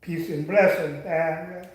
peace and blessing. And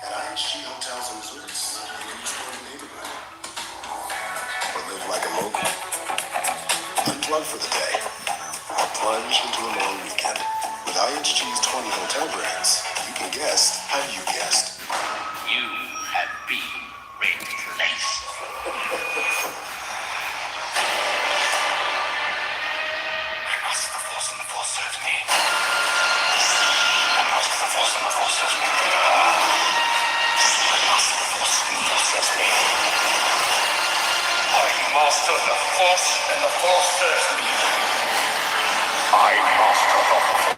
At IHG Hotels and Resorts, you can explore the neighborhood or live like a local. Unplug for the day or plunge into a long weekend. With IHG's 20 hotel brands, you can guest how you guest. You have been replaced. I master the force and the force serves me. I master the force and the force serves me. I master the force and the force serves me. I master the force and the force serves me. I master the force.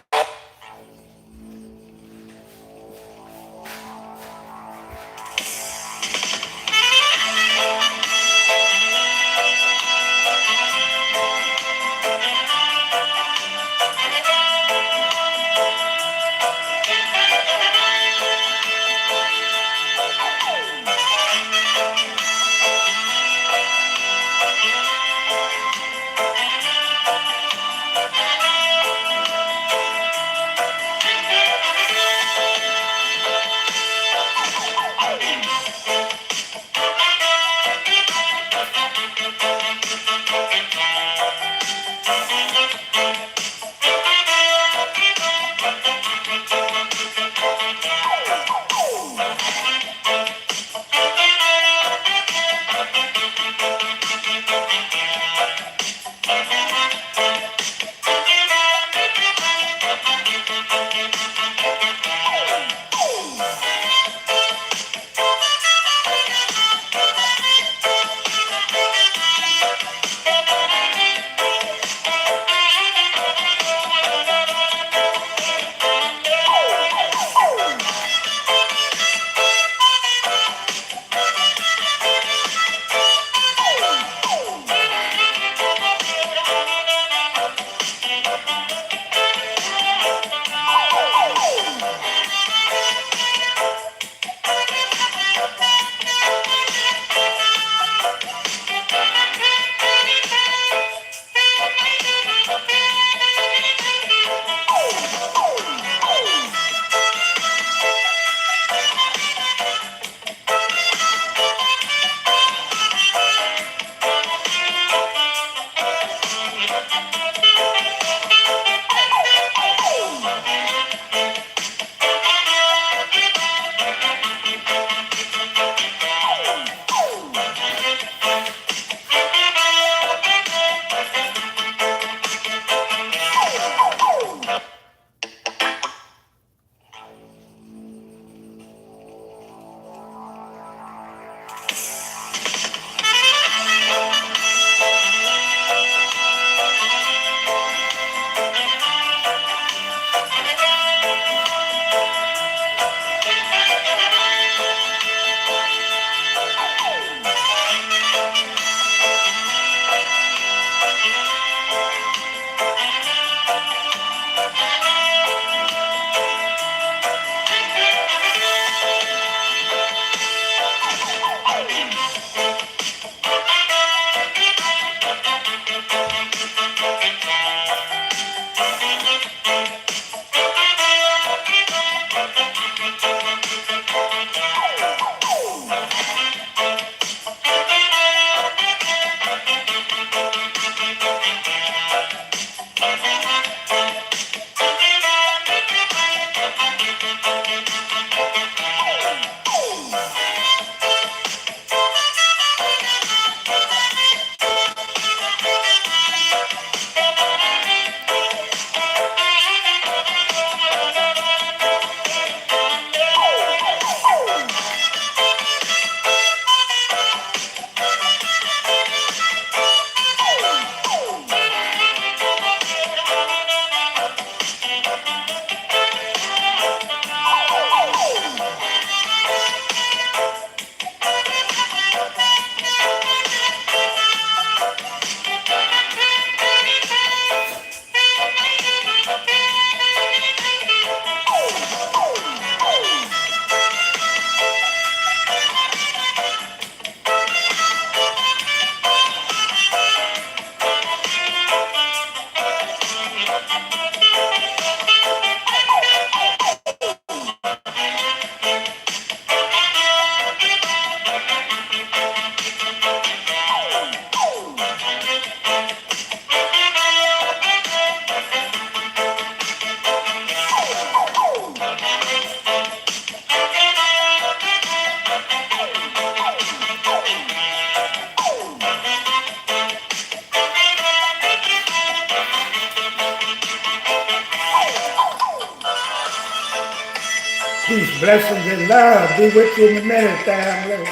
Peace, blessings, and love be with you in a minute, family.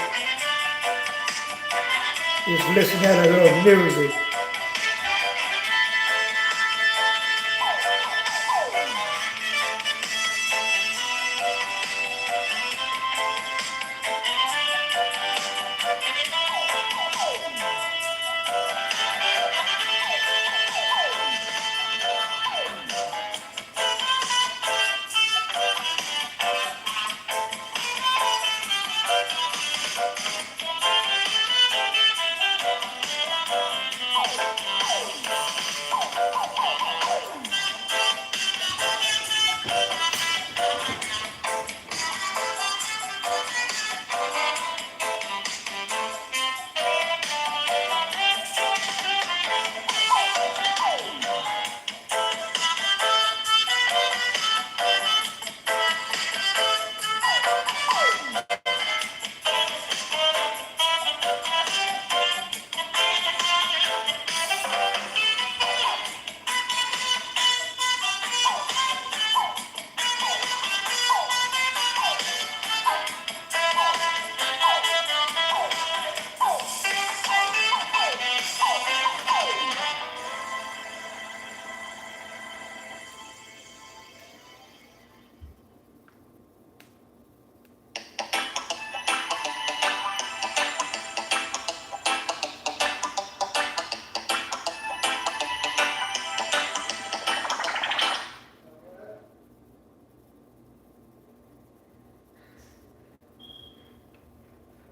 Just listen at a little music.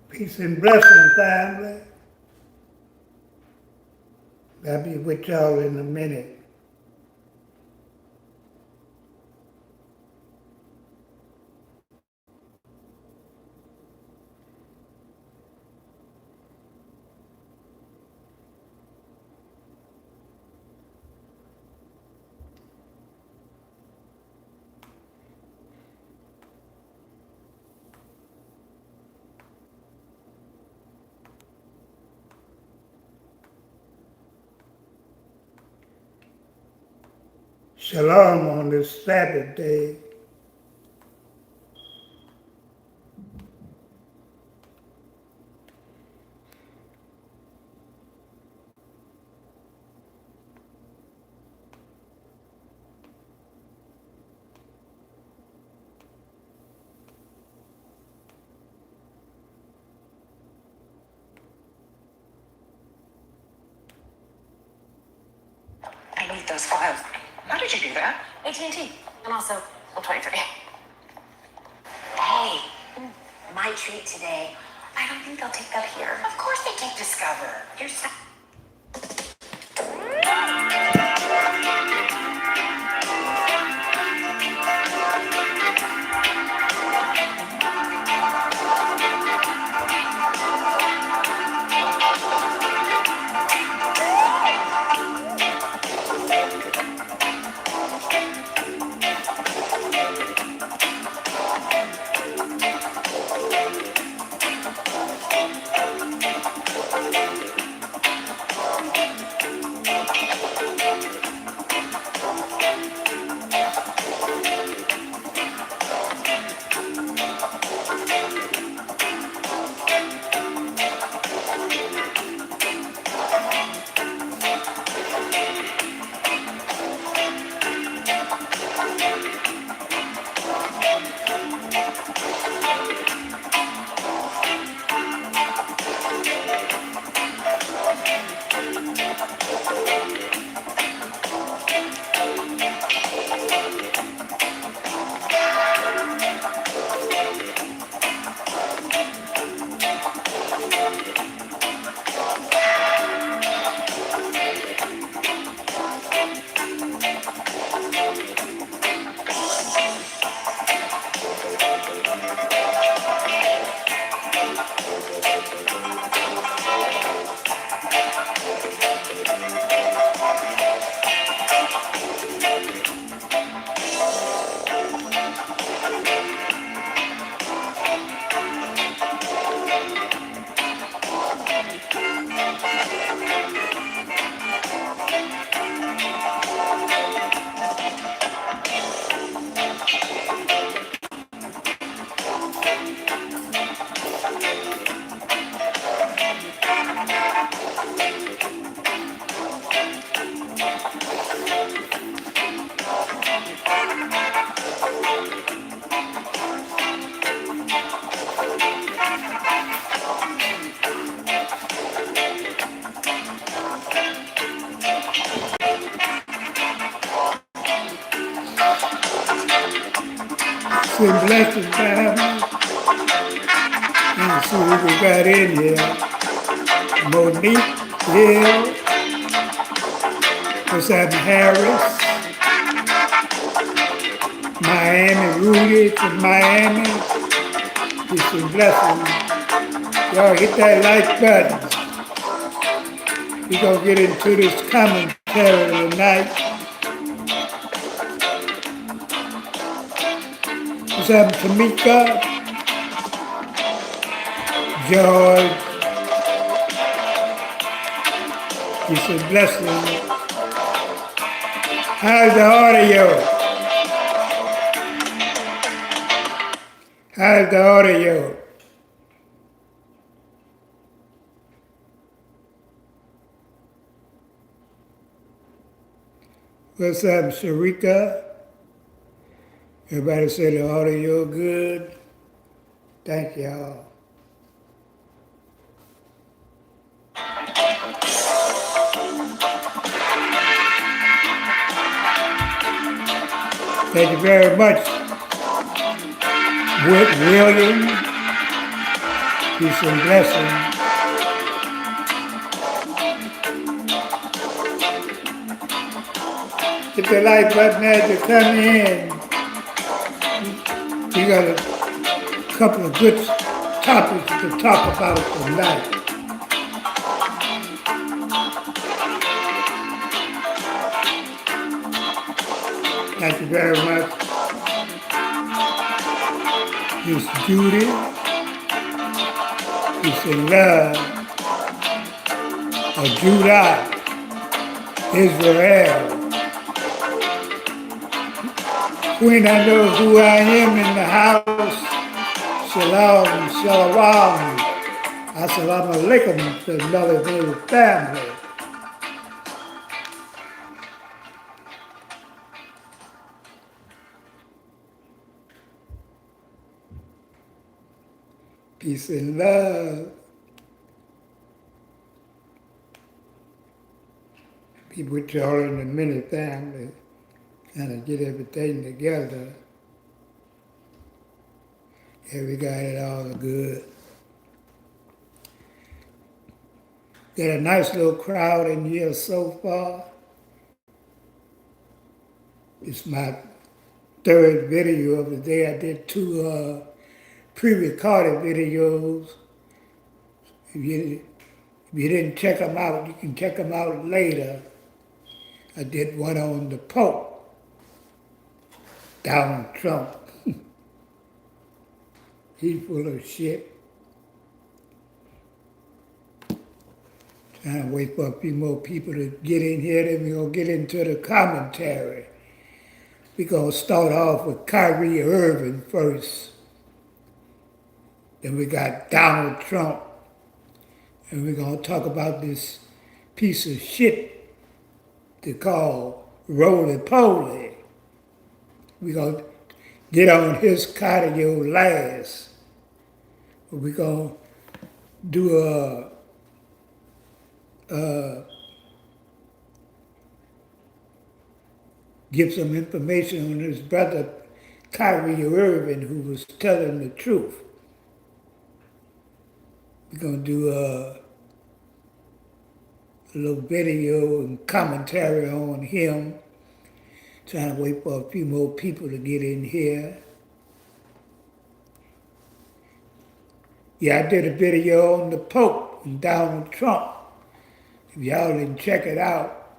Peace and blessings, family. I'll be with y'all in a minute. Shalom on this Sabbath day. I need those files. How did you do that? AT&T. And also, I'm 23. Hey, my treat today. I don't think they'll take that here. Of course they take Discover. You're so... Some blessings, family. Let's see who we got in here. Monique Hill, what's happening, Harris? Miami, Rudy from Miami. Peace and blessings. Y'all hit that like button. We're going to get into this commentary tonight. What's happening, Tamika? George. Peace and blessings. How's the audio? How's the audio? What's up, Sharika? Everybody say the audio good. Thank y'all. Thank you very much, William. Peace and blessings. Hit the like button as you come in. We got a couple of good topics to talk about tonight. Thank you very much. Miss Judy. Peace and love. Judah. Israel. Queen, I know who I am in the house. Shalom, shalom. Assalamu alaikum to another new family. Peace and love. People with y'all in the mini family. Kind of get everything together. Yeah, we got it all good. Got a nice little crowd in here so far. It's my third video of the day. I did two pre-recorded videos. If you didn't check them out, you can check them out later. I did one on the Pope. Donald Trump. He's full of shit. Trying to wait for a few more people to get in here, then we're going to get into the commentary. We're going to start off with Kyrie Irving first. Then we got Donald Trump. And we're going to talk about this piece of shit they call Roland pollie. We're going to get on his cardio last. We're going to do give some information on his brother Kyrie Irving, who was telling the truth. We're going to do a little video and commentary on him. Trying to wait for a few more people to get in here. Yeah, I did a video on the Pope and Donald Trump. If y'all didn't check it out,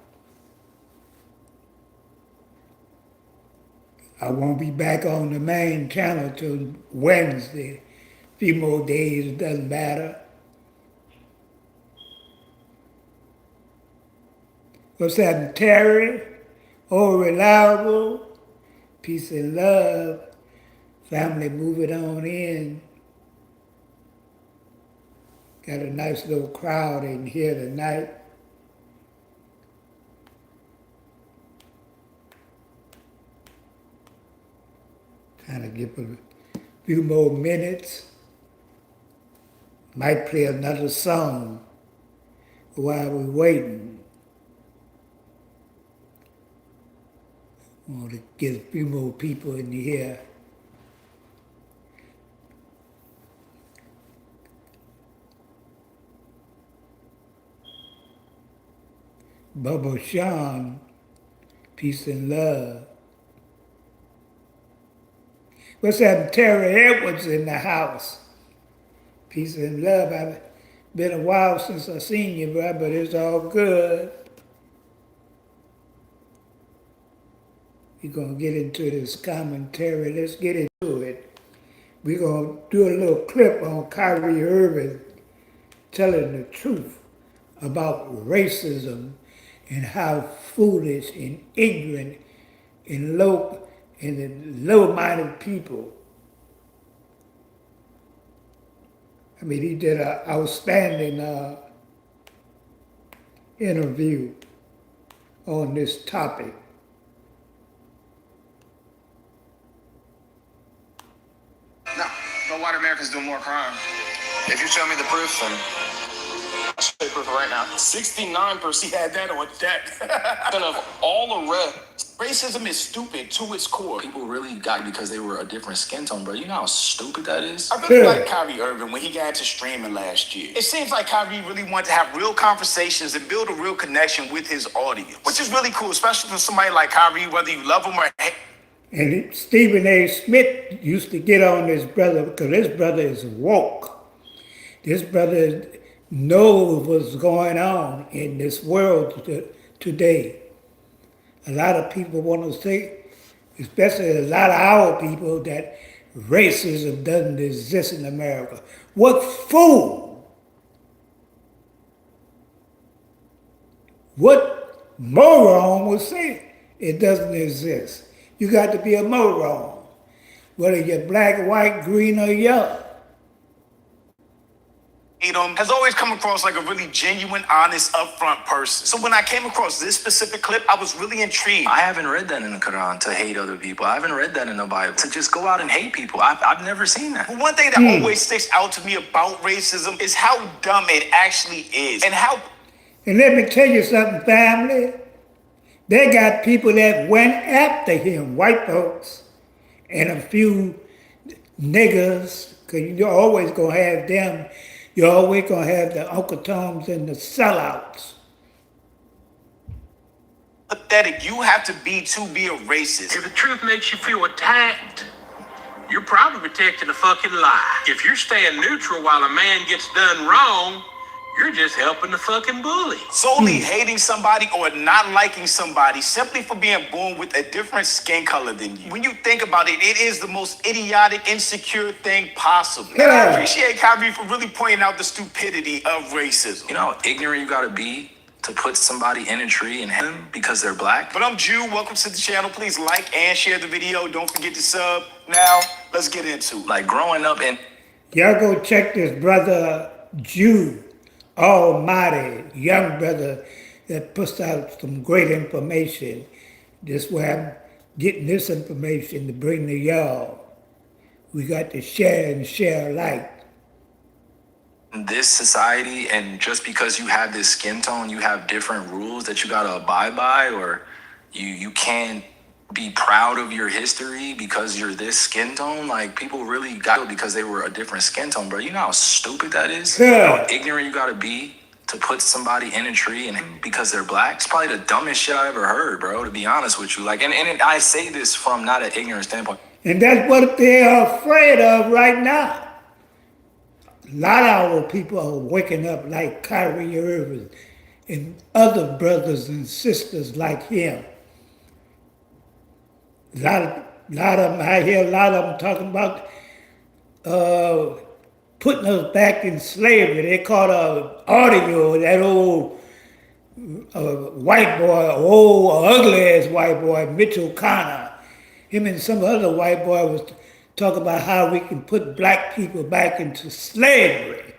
I won't be back on the main channel till Wednesday. A few more days, it doesn't matter. What's happening, Terry? Oh, reliable. Peace and love. Family moving on in. Got a nice little crowd in here tonight. Kind of give a few more minutes. Might play another song while we're waiting. Want to get a few more people in here. Bubba Sean, peace and love. What's that? Terry Edwards in the house. Peace and love. I've been a while since I seen you, bro, but it's all good. We're going to get into this commentary. Let's get into it. We're going to do a little clip on Kyrie Irving telling the truth about racism and how foolish and ignorant and low-minded people. I mean, he did an outstanding interview on this topic. No white Americans do more crime. If you show me the proof, then I'll show you proof right now. 69% he had that on that. Of all the rest, racism is stupid to its core. People really got because they were a different skin tone, bro. You know how stupid that is? I really like Kyrie Irving when he got into streaming last year. It seems like Kyrie really wanted to have real conversations and build a real connection with his audience, which is really cool, especially for somebody like Kyrie, whether you love him or hate. And Stephen A. Smith used to get on this brother because this brother is woke. This brother knows what's going on in this world today. A lot of people want to say, especially a lot of our people, that racism doesn't exist in America. What fool? What moron would say it doesn't exist? You got to be a moron, whether you're black, white, green, or yellow. Has always come across like a really genuine, honest, upfront person. So when I came across this specific clip, I was really intrigued. I haven't read that in the Quran, to hate other people. I haven't read that in the Bible, to just go out and hate people. I've never seen that. But one thing that always sticks out to me about racism is how dumb it actually is. And let me tell you something, family. They got people that went after him, white folks, and a few niggas, because you're always going to have them. You're always going to have the Uncle Toms and the sellouts. Pathetic you have to be a racist. If the truth makes you feel attacked, you're probably protecting a fucking lie. If you're staying neutral while a man gets done wrong, you're just helping the fucking bully. Solely hating somebody or not liking somebody simply for being born with a different skin color than you. When you think about it, it is the most idiotic, insecure thing possible. And I appreciate Kyrie for really pointing out the stupidity of racism. You know how ignorant you gotta be to put somebody in a tree and hit them because they're black? But I'm Jew. Welcome to the channel. Please like and share the video. Don't forget to sub. Now, let's get into it. Like growing up in... Y'all go check this brother Jew. Almighty, young brother that puts out some great information. This is where I'm getting this information to bring to y'all. We got to share and share alike. In this society, and just because you have this skin tone, you have different rules that you gotta abide by, or you can't be proud of your history because you're this skin tone. Like, people really got it because they were a different skin tone, bro. You know how stupid that is? Yeah. You know how ignorant you gotta be to put somebody in a tree and because they're black? It's probably the dumbest shit I ever heard, bro, to be honest with you. Like, and I say this from not an ignorant standpoint. And that's what they are afraid of right now. A lot of our people are waking up like Kyrie Irving and other brothers and sisters like him. A lot of them, I hear a lot of them talking about putting us back in slavery. They caught an audio, that old white boy, old ugly-ass white boy, Mitchell Connor. Him and some other white boy was talking about how we can put black people back into slavery.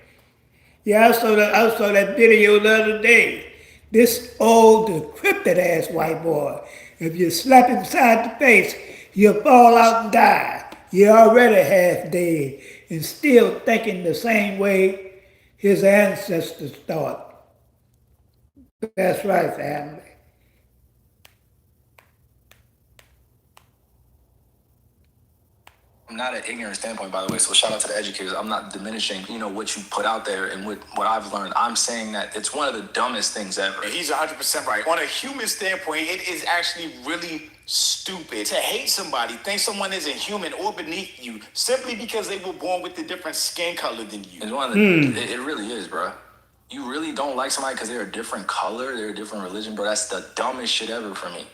Yeah, I saw that video the other day. This old, decrepit-ass white boy, if you slap him side the face, he'll fall out and die. You're already half dead and still thinking the same way his ancestors thought. That's right, family. I'm not an ignorant standpoint, by the way. So shout out to the educators. I'm not diminishing, what you put out there and what I've learned. I'm saying that it's one of the dumbest things ever. He's 100% right. On a human standpoint, it is actually really stupid to hate somebody, think someone isn't human or beneath you simply because they were born with a different skin color than you. It's one of the, it really is, bro. You really don't like somebody because they're a different color, they're a different religion, bro. That's the dumbest shit ever for me.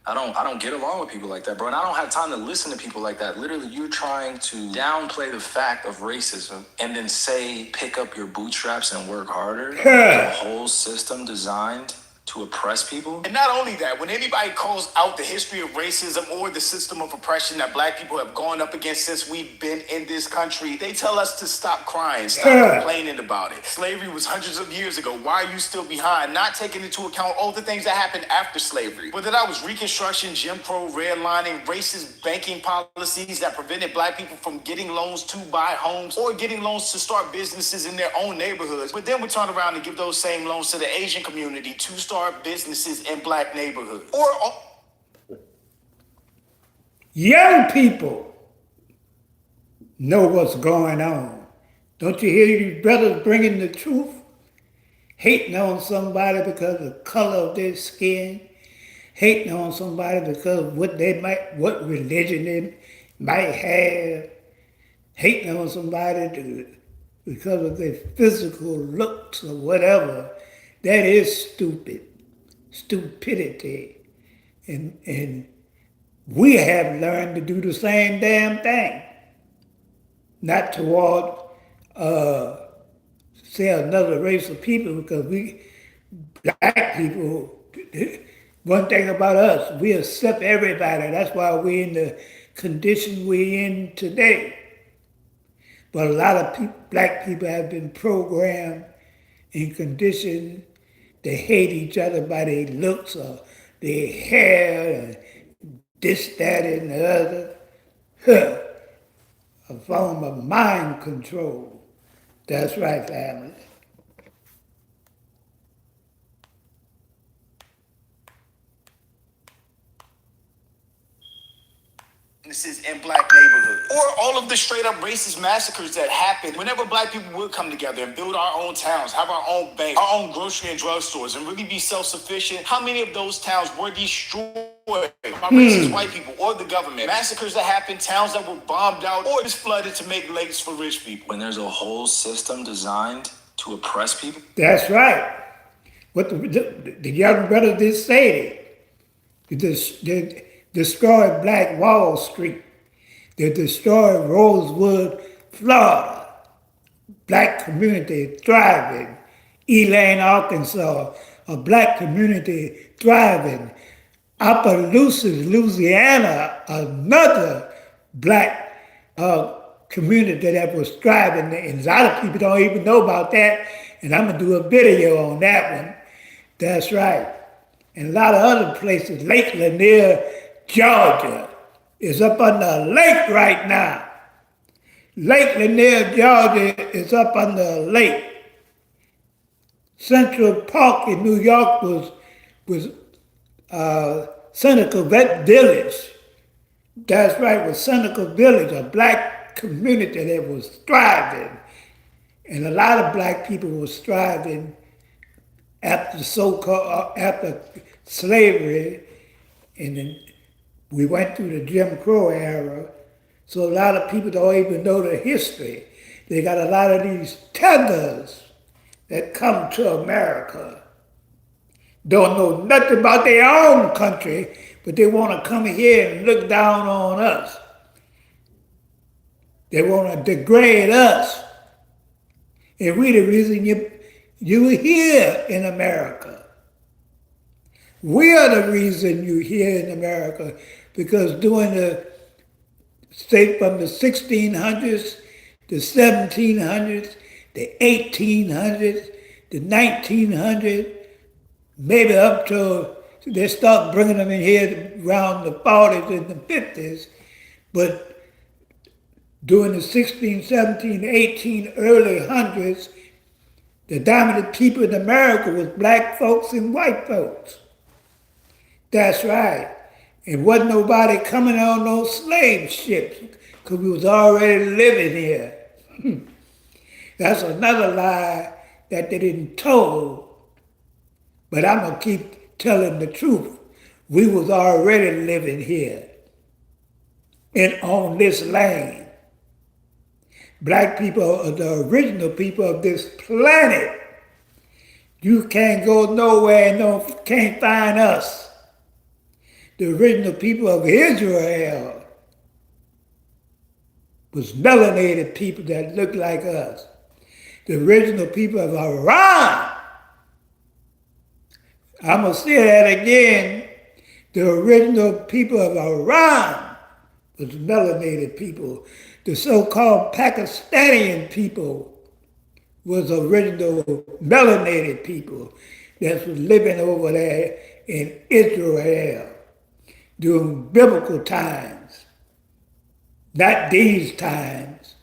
I don't get along with people like that, bro. And I don't have time to listen to people like that. Literally, you're trying to downplay the fact of racism and then say, pick up your bootstraps and work harder. The whole system designed to oppress people. And not only that, when anybody calls out the history of racism or the system of oppression that black people have gone up against since we've been in this country, they tell us to stop crying, stop complaining about it. Slavery was hundreds of years ago. Why are you still behind? Not taking into account all the things that happened after slavery. Whether that was Reconstruction, Jim Crow, redlining, racist banking policies that prevented black people from getting loans to buy homes or getting loans to start businesses in their own neighborhoods. But then we turn around and give those same loans to the Asian community to start businesses in black neighborhoods. Young people know what's going on. Don't you hear these brothers bringing the truth? Hating on somebody because of the color of their skin. Hating on somebody because of what religion they might have. Hating on somebody because of their physical looks or whatever. That is stupid. Stupidity. And we have learned to do the same damn thing. Not toward, say, another race of people, because we, black people, one thing about us, we accept everybody. That's why we're in the condition we're in today. But a lot of black people have been programmed and conditioned to hate each other by their looks or their hair, and this, that, and the other. A form of mind control. That's right, family. In black neighborhoods, or all of the straight up racist massacres that happened whenever black people would come together and build our own towns, have our own banks, our own grocery and drug stores, and really be self-sufficient. How many of those towns were destroyed by racist white people or the government? Massacres that happened, towns that were bombed out or just flooded to make lakes for rich people. When there's a whole system designed to oppress people. That's right. What the young brother just said it. They destroyed Black Wall Street. They destroyed Rosewood, Florida. Black community thriving. Elaine, Arkansas, a black community thriving. Opelousas, Louisiana, another black community that was thriving. And a lot of people don't even know about that. And I'm going to do a video on that one. That's right. And a lot of other places, Lake Lanier, Georgia, is up under a lake right now. Lake Lanier, Georgia is up under a lake. Central Park in New York was Seneca Village. That's right, was Seneca Village, a black community that was thriving. And a lot of black people was thriving after after slavery, and then we went through the Jim Crow era. So a lot of people don't even know the history. They got a lot of these tethers that come to America. Don't know nothing about their own country, but they want to come here and look down on us. They want to degrade us. And we the reason you're here in America. We are the reason you're here in America, because during from the 1600s, the 1700s, the 1800s, the 1900s, maybe up to, they start bringing them in here around the 40s and the 50s, but During the 16, 17, 18, early hundreds, the dominant people in America was black folks and white folks. That's right. And wasn't nobody coming on those slave ships because we was already living here. That's another lie that they didn't told. But I'm going to keep telling the truth. We was already living here and on this land. Black people are the original people of this planet. You can't go nowhere and can't find us. The original people of Israel was melanated people that looked like us. The original people of Iran, I'm going to say that again, the original people of Iran was melanated people. The so-called Pakistani people was original melanated people that was living over there in Israel during biblical times, not these times,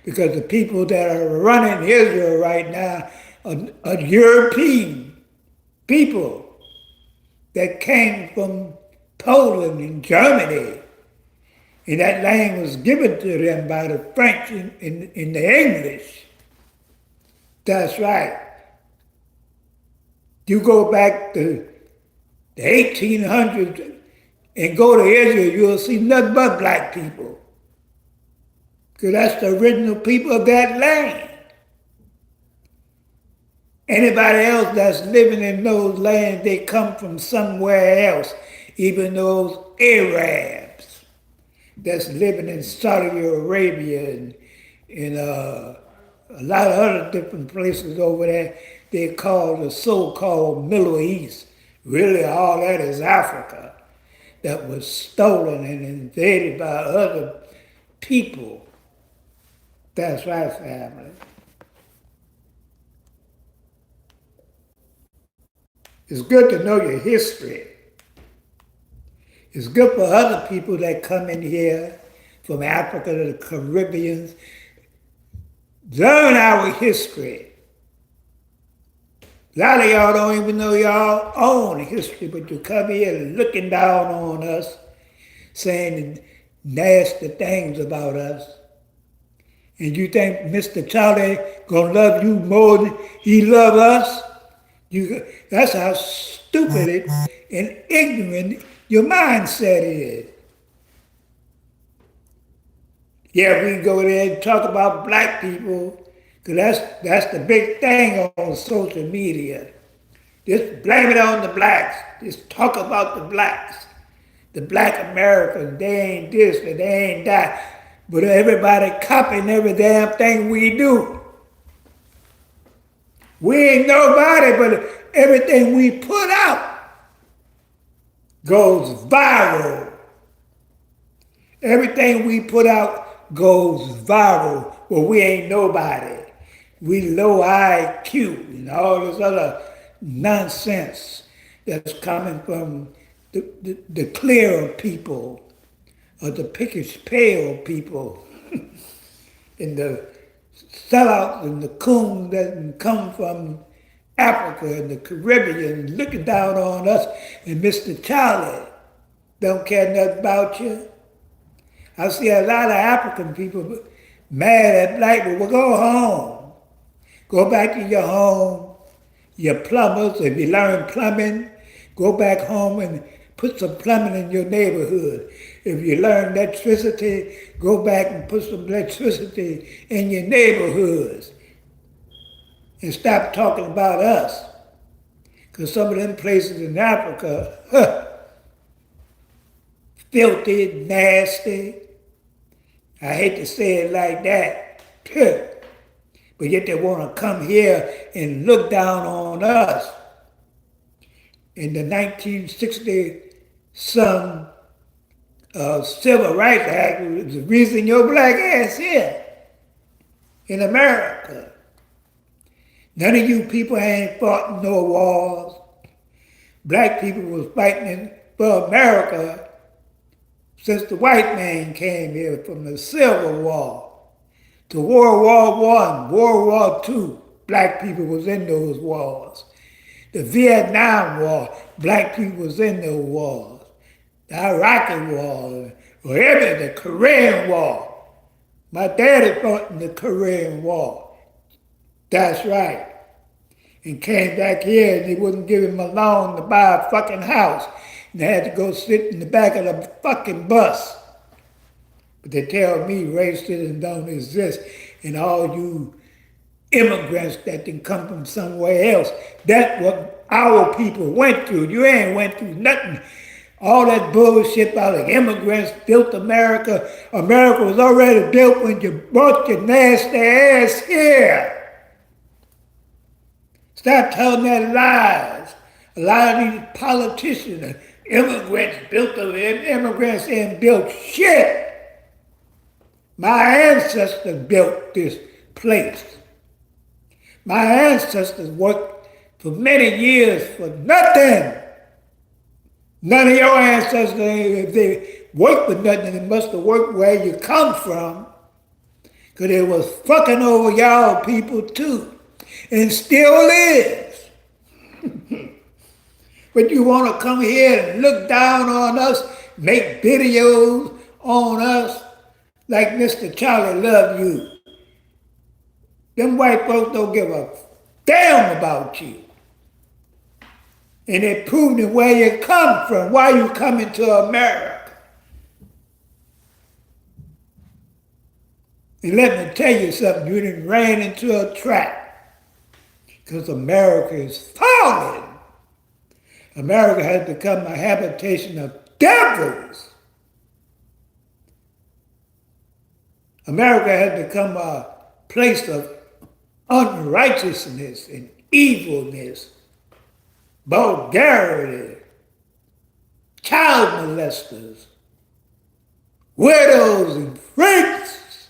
because the people that are running Israel right now are European people that came from Poland and Germany, and that land was given to them by the French and the English. That's right. You go back to the 1800s and go to Israel, you'll see nothing but black people. Because that's the original people of that land. Anybody else that's living in those lands, they come from somewhere else, even those Arabs that's living in Saudi Arabia and a lot of other different places over there. They call the so-called Middle East. Really, all that is Africa that was stolen and invaded by other people. That's right, family. It's good to know your history. It's good for other people that come in here from Africa to the Caribbean. Learn our history. A lot of y'all don't even know y'all own history, but you come here looking down on us, saying nasty things about us. And you think Mr. Charlie gonna love you more than he love us? That's how stupid and ignorant your mindset is. Yeah, we can go there and talk about black people, because that's the big thing on social media. Just blame it on the blacks. Just talk about the blacks. The black Americans, they ain't this and they ain't that. But everybody copying every damn thing we do. We ain't nobody, but everything we put out goes viral. Everything we put out goes viral. Well, we ain't nobody. We low IQ and all this other nonsense that's coming from the clearer people or the pickish pale people and the sellouts and the coons that come from Africa and the Caribbean looking down on us, and Mr. Charlie don't care nothing about you. I see a lot of African people mad at black people. Well, go home. Go back to your home. Your plumbers, if you learn plumbing, go back home and put some plumbing in your neighborhood. If you learn electricity, go back and put some electricity in your neighborhoods. And stop talking about us. Because some of them places in Africa, filthy, nasty. I hate to say it like that. But yet they want to come here and look down on us. In the 1960 some Civil Rights Act was the reason your black ass here in America. None of you people ain't fought in no wars. Black people was fighting for America since the white man came here from the Civil War to World War I, World War II, black people was in those wars. The Vietnam War, black people was in those wars. The Iraqi War, whatever, the Korean War. My daddy fought in the Korean War. That's right. And came back here and they wouldn't give him a loan to buy a fucking house. And they had to go sit in the back of the fucking bus. But they tell me racism don't exist and all you immigrants that can come from somewhere else. That's what our people went through. You ain't went through nothing. All that bullshit about the immigrants built America. America was already built when you brought your nasty ass here. Stop telling that lies. A lot of these politicians, immigrants built them. Immigrants ain't built shit. My ancestors built this place. My ancestors worked for many years for nothing. None of your ancestors, if they worked for nothing, they must have worked where you come from. Because it was fucking over y'all people too. And still is. But you want to come here and look down on us, make videos on us like Mr. Charlie Love You. Them white folks don't give a damn about you. And they proving where you come from, why you coming to America. And let me tell you something, you done ran into a trap. Because America is falling. America has become a habitation of devils. America has become a place of unrighteousness and evilness, vulgarity, child molesters, widows and freaks.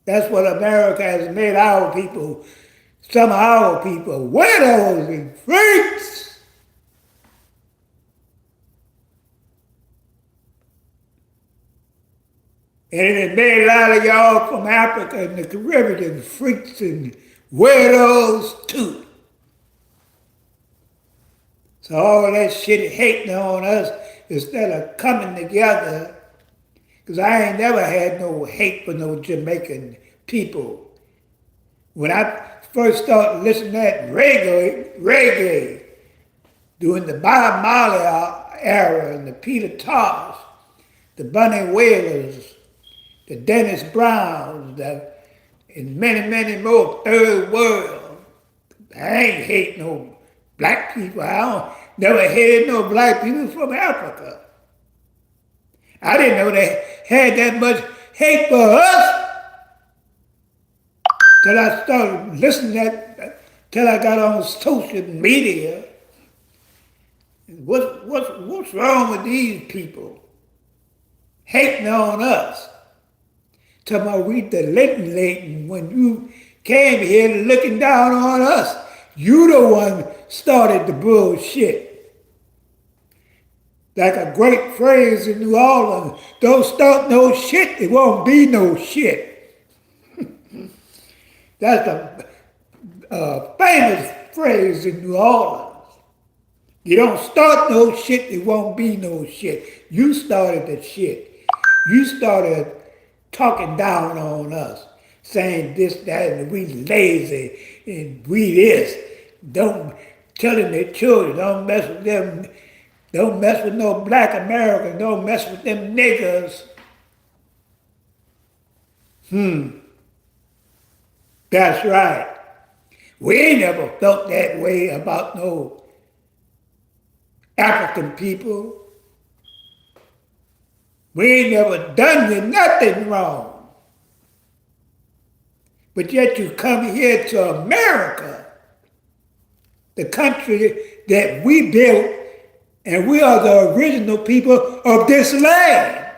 That's what America has made our people, some of our people, widows and freaks. And it made a lot of y'all from Africa and the Caribbean freaks and widows too. So all that shit hating on us instead of coming together, because I ain't never had no hate for no Jamaican people. When I first started listening to that reggae during the Bob Marley era and the Peter Tosh, the Bunny Whalers, the Dennis Browns, and many, many more, Third World. I ain't hate no black people. Never hated no black people from Africa. I didn't know they had that much hate for us till I started listening to that, till I got on social media. What's wrong with these people? Hating on us. Talking about we deliberating when you came here looking down on us. You the one started the bullshit. Like a great phrase in New Orleans, don't start no shit, it won't be no shit. That's a famous phrase in New Orleans. You don't start no shit, it won't be no shit. You started the shit. You started talking down on us, saying this, that, and we lazy, and we this. Don't, telling their children, don't mess with them, don't mess with no black Americans, don't mess with them niggers. That's right. We ain't never felt that way about no African people. We ain't never done you nothing wrong. But yet you come here to America, the country that we built, and we are the original people of this land.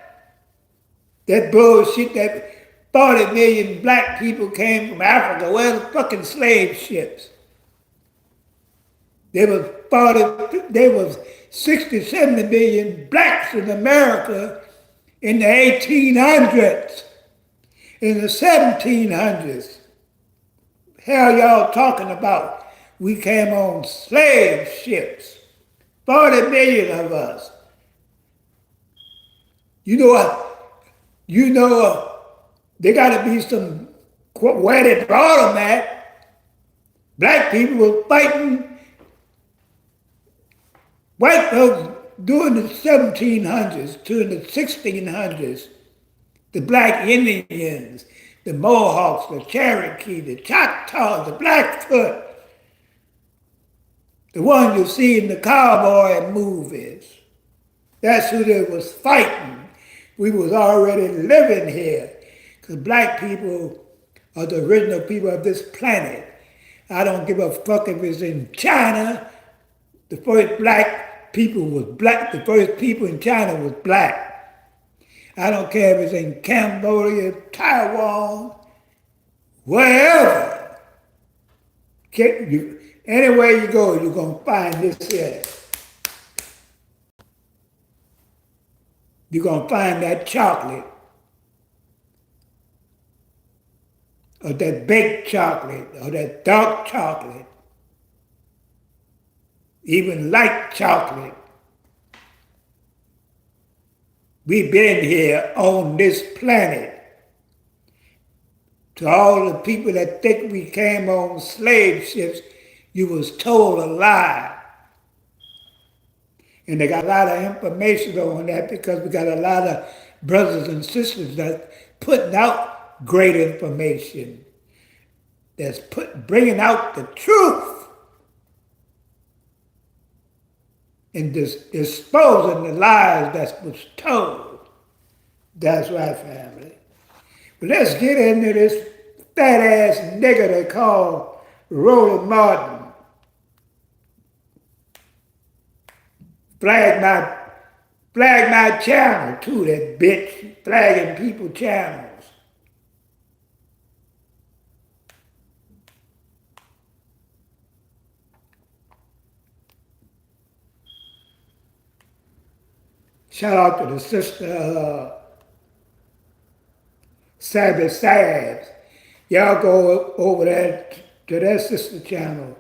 That bullshit that 40 million black people came from Africa. Where the fucking slave ships? There was 60, 70 million blacks in America in the 1800s, in the 1700s. Hell y'all talking about? We came on slave ships, 40 million of us. You know what? There got to be some where they brought them at. Black people were fighting white folks during the 1700s, during the 1600s. The black Indians, the Mohawks, the Cherokee, the Choctaws, the Blackfoot, the ones you see in the cowboy movies. That's who they was fighting. We was already living here. Because black people are the original people of this planet. I don't give a fuck if it's in China. The first black people was black. The first people in China was black. I don't care if it's in Cambodia, Taiwan, wherever. Anywhere you go, you're going to find this here. You're going to find that chocolate, or that baked chocolate, or that dark chocolate, even light chocolate. We've been here on this planet. To all the people that think we came on slave ships, you was told a lie. And they got a lot of information on that because we got a lot of brothers and sisters that putting out great information. That's bringing out the truth. And exposing the lies that was told. That's right, family. But let's get into this fat-ass nigga they call Roland Martin. Flag my channel too, that bitch. Flagging people channels. Shout out to the sister Sabby Sabs. Y'all go over there to that sister channel.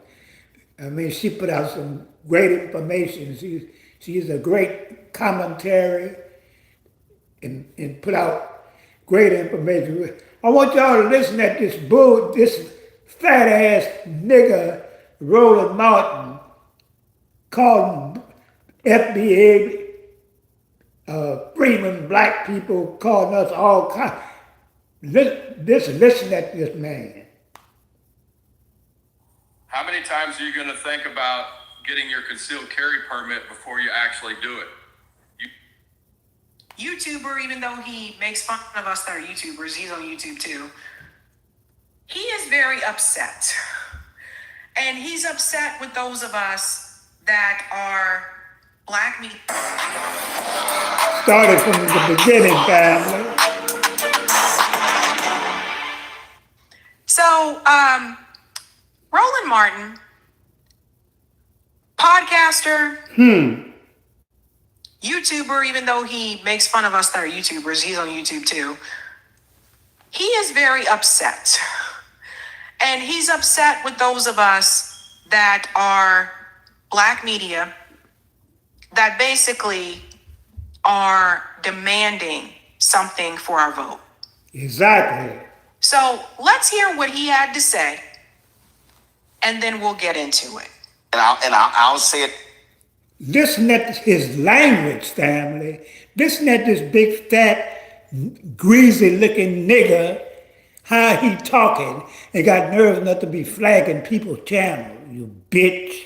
I mean, she put out some great information. She's a great commentary and put out great information. I want y'all to listen at this fat ass nigga Roland Martin calling FBA Freeman black people, calling us all kinds. Listen at this man. How many times are you going to think about getting your concealed carry permit before you actually do it? YouTuber, even though he makes fun of us that are YouTubers, he's on YouTube too. He is very upset. And he's upset with those of us that are black media. Started from the beginning, family. So, Roland Martin, podcaster, YouTuber, even though he makes fun of us that are YouTubers, he's on YouTube too. He is very upset. And he's upset with those of us that are black media that basically are demanding something for our vote. Exactly. So let's hear what he had to say, and then we'll get into it. And I'll say it. Listen at his language, family. Listen at this big, fat, greasy-looking nigga, how he talking, and got nerve enough to be flagging people's channel, you bitch.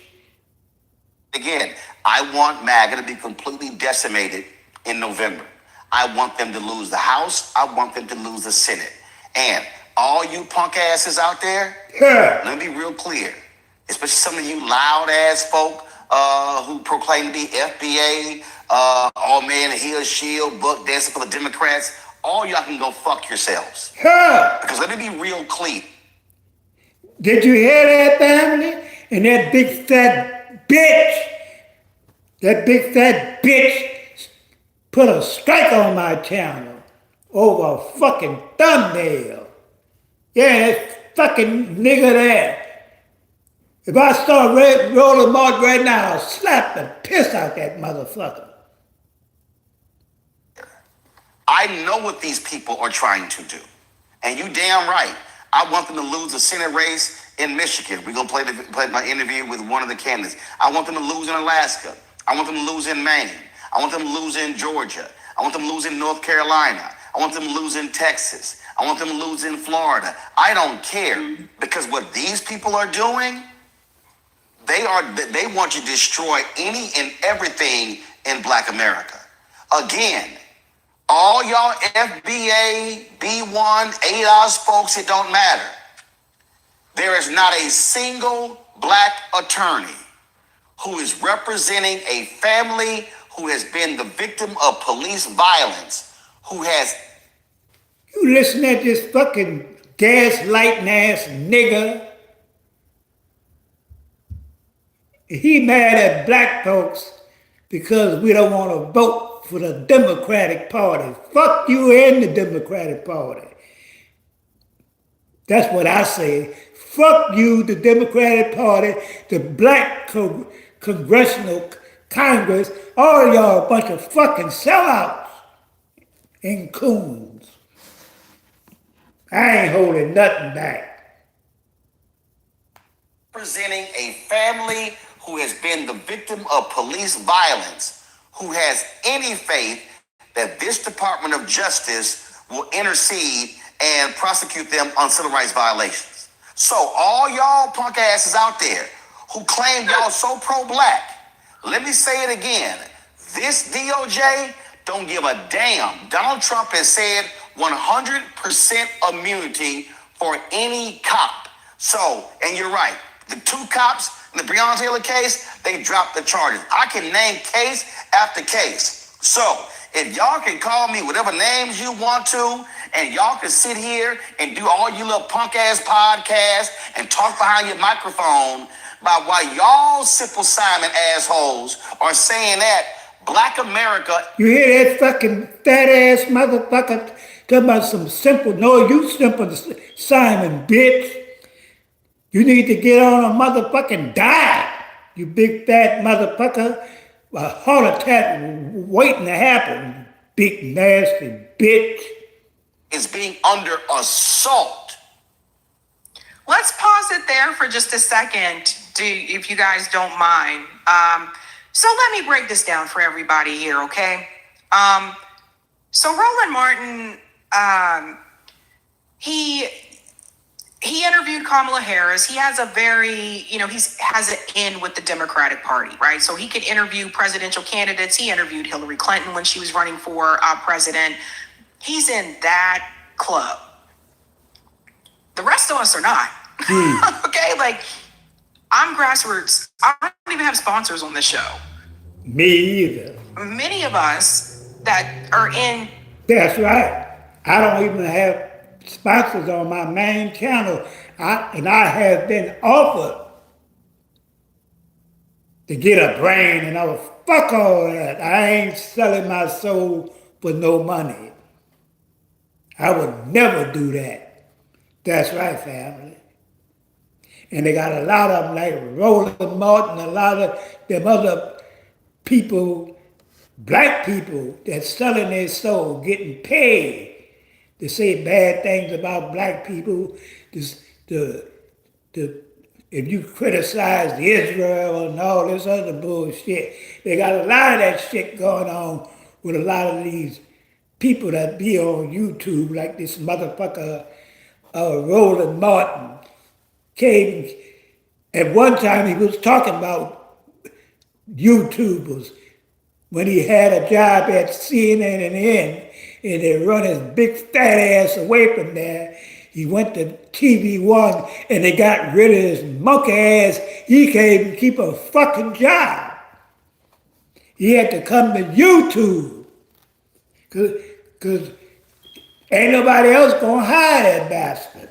Again, I want MAGA to be completely decimated in November. I want them to lose the House. I want them to lose the Senate. And all you punk asses out there, let me be real clear, especially some of you loud ass folk who proclaim to be FBA, all man, he or shield, buck dancing for the Democrats, all y'all can go fuck yourselves. Because let me be real clear. Did you hear that, family? And that big fat bitch That big fat bitch put a strike on my channel over a fucking thumbnail. Yeah, that fucking nigga there. If I start rolling Mark right now, I'll slap the piss out that motherfucker. I know what these people are trying to do. And you damn right. I want them to lose the Senate race in Michigan. We're going to play my interview with one of the candidates. I want them to lose in Alaska. I want them to lose in Maine. I want them to lose in Georgia. I want them to lose in North Carolina. I want them to lose in Texas. I want them to lose in Florida. I don't care, because what these people are doing, they want to destroy any and everything in Black America. Again, all y'all FBA, B1, ADOS folks, it don't matter. There is not a single Black attorney who is representing a family who has been the victim of police violence, who has... You listen at this fucking gaslighting ass nigga. He mad at Black folks because we don't want to vote for the Democratic Party. Fuck you and the Democratic Party. That's what I say. Fuck you, the Democratic Party, the Black Congressional Congress, all y'all a bunch of fucking sellouts and coons. I ain't holding nothing back. Representing a family who has been the victim of police violence, who has any faith that this Department of Justice will intercede and prosecute them on civil rights violations. So all y'all punk asses out there who claim y'all so pro-Black, let me say it again. This DOJ don't give a damn. Donald Trump has said 100% immunity for any cop. So, and you're right, the two cops in the Breonna Taylor case, they dropped the charges. I can name case after case. So, if y'all can call me whatever names you want to, and y'all can sit here and do all you little punk ass podcasts and talk behind your microphone about why y'all Simple Simon assholes are saying that Black America... You hear that fucking fat ass motherfucker talking about some simple... No, you Simple Simon, bitch. You need to get on a motherfucking diet, you big fat motherfucker. A heart attack waiting to happen, big nasty bitch. Is being under assault. Let's pause it there for just a second, if you guys don't mind. So let me break this down for everybody here, okay? So Roland Martin, he interviewed Kamala Harris. He has a very, he has an in with the Democratic Party, right? So he could interview presidential candidates. He interviewed Hillary Clinton when she was running for president. He's in that club. The rest of us are not. Okay, like, I'm grassroots. I don't even have sponsors on this show. Me either. Many of us that are in... That's right. I don't even have sponsors on my main channel. I have been offered to get a brand, and I was fuck all that. I ain't selling my soul for no money. I would never do that. That's right, family. And they got a lot of them like Roland Martin, a lot of them other people, Black people, that's selling their soul, getting paid to say bad things about Black people. If you criticize Israel and all this other bullshit, they got a lot of that shit going on with a lot of these people that be on YouTube, like this motherfucker Roland Martin. Came at one time, he was talking about YouTubers when he had a job at CNN and they run his big fat ass away from there. He went to TV One and they got rid of his monkey ass. He can't even keep a fucking job. He had to come to YouTube because ain't nobody else gonna hire that bastard.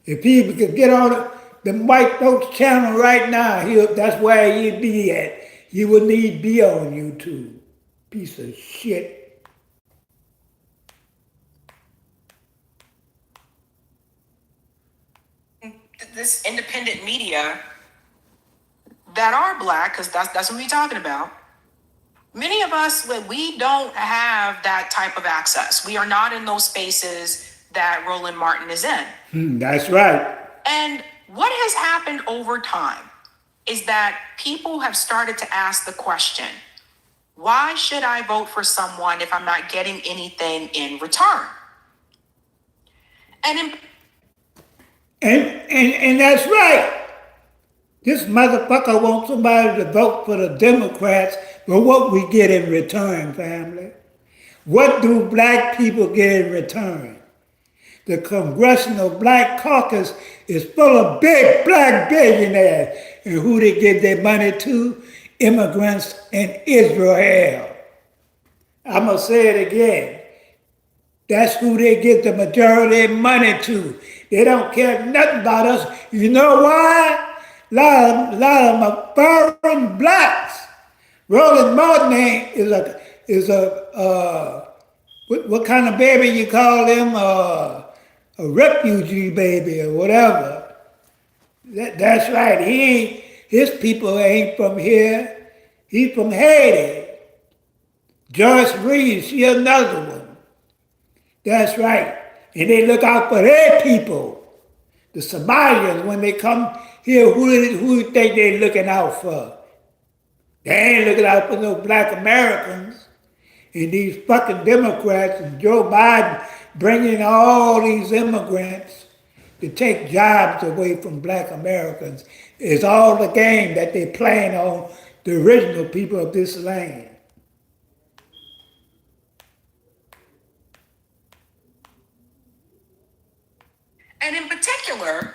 If he could get on the white folks channel right now, that's where he'd be at. you wouldn't need be on YouTube. Piece of shit. This independent media that are black, because that's what we're talking about. Many of us, we don't have that type of access. We are not in those spaces that Roland Martin is in. That's right. And what has happened over time is that people have started to ask the question, why should I vote for someone if I'm not getting anything in return? And that's right. This motherfucker wants somebody to vote for the Democrats for what we get in return, family. What do black people get in return? The Congressional Black Caucus is full of big black billionaires. And who they give their money to? Immigrants in Israel. I'm going to say it again. That's who they give the majority of money to. They don't care nothing about us. You know why? A lot of them are foreign blacks. Roland Martin is a what kind of baby you call him? A refugee baby or whatever. That's right. His people ain't from here. He's from Haiti. Joyce Reed, she another one. That's right. And they look out for their people. The Somalians, when they come here, who you think they're looking out for? They ain't looking out for no black Americans. And these fucking Democrats and Joe Biden bringing all these immigrants to take jobs away from black Americans is all the game that they're playing on the original people of this land. And in particular,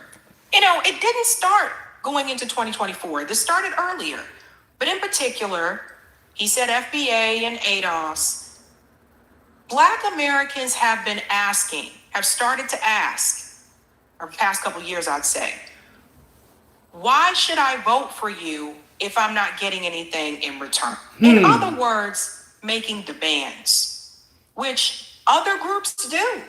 it didn't start going into 2024. This started earlier. But in particular, he said FBA and ADOS, black Americans have started to ask, over the past couple of years, I'd say, why should I vote for you if I'm not getting anything in return? In other words, making demands, which other groups do.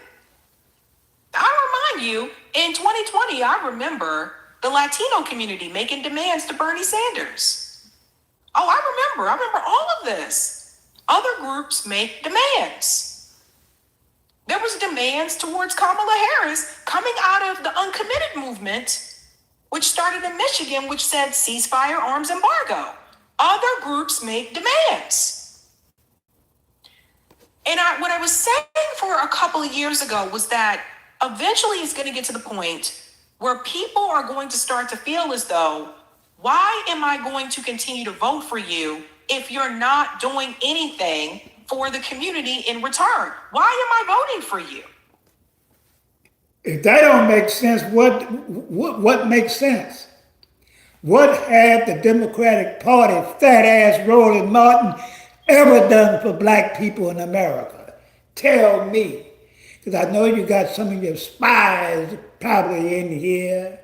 I remind you, in 2020, I remember the Latino community making demands to Bernie Sanders. Oh, I remember all of this. Other groups make demands. There was demands towards Kamala Harris coming out of the uncommitted movement, which started in Michigan, which said ceasefire, arms embargo. Other groups make demands. And what I was saying for a couple of years ago was that eventually it's going to get to the point where people are going to start to feel as though, why am I going to continue to vote for you if you're not doing anything for the community in return? Why am I voting for you? If that don't make sense, what makes sense? What have the Democratic Party, fat-ass Roland Martin, ever done for black people in America? Tell me. Because I know you got some of your spies probably in here.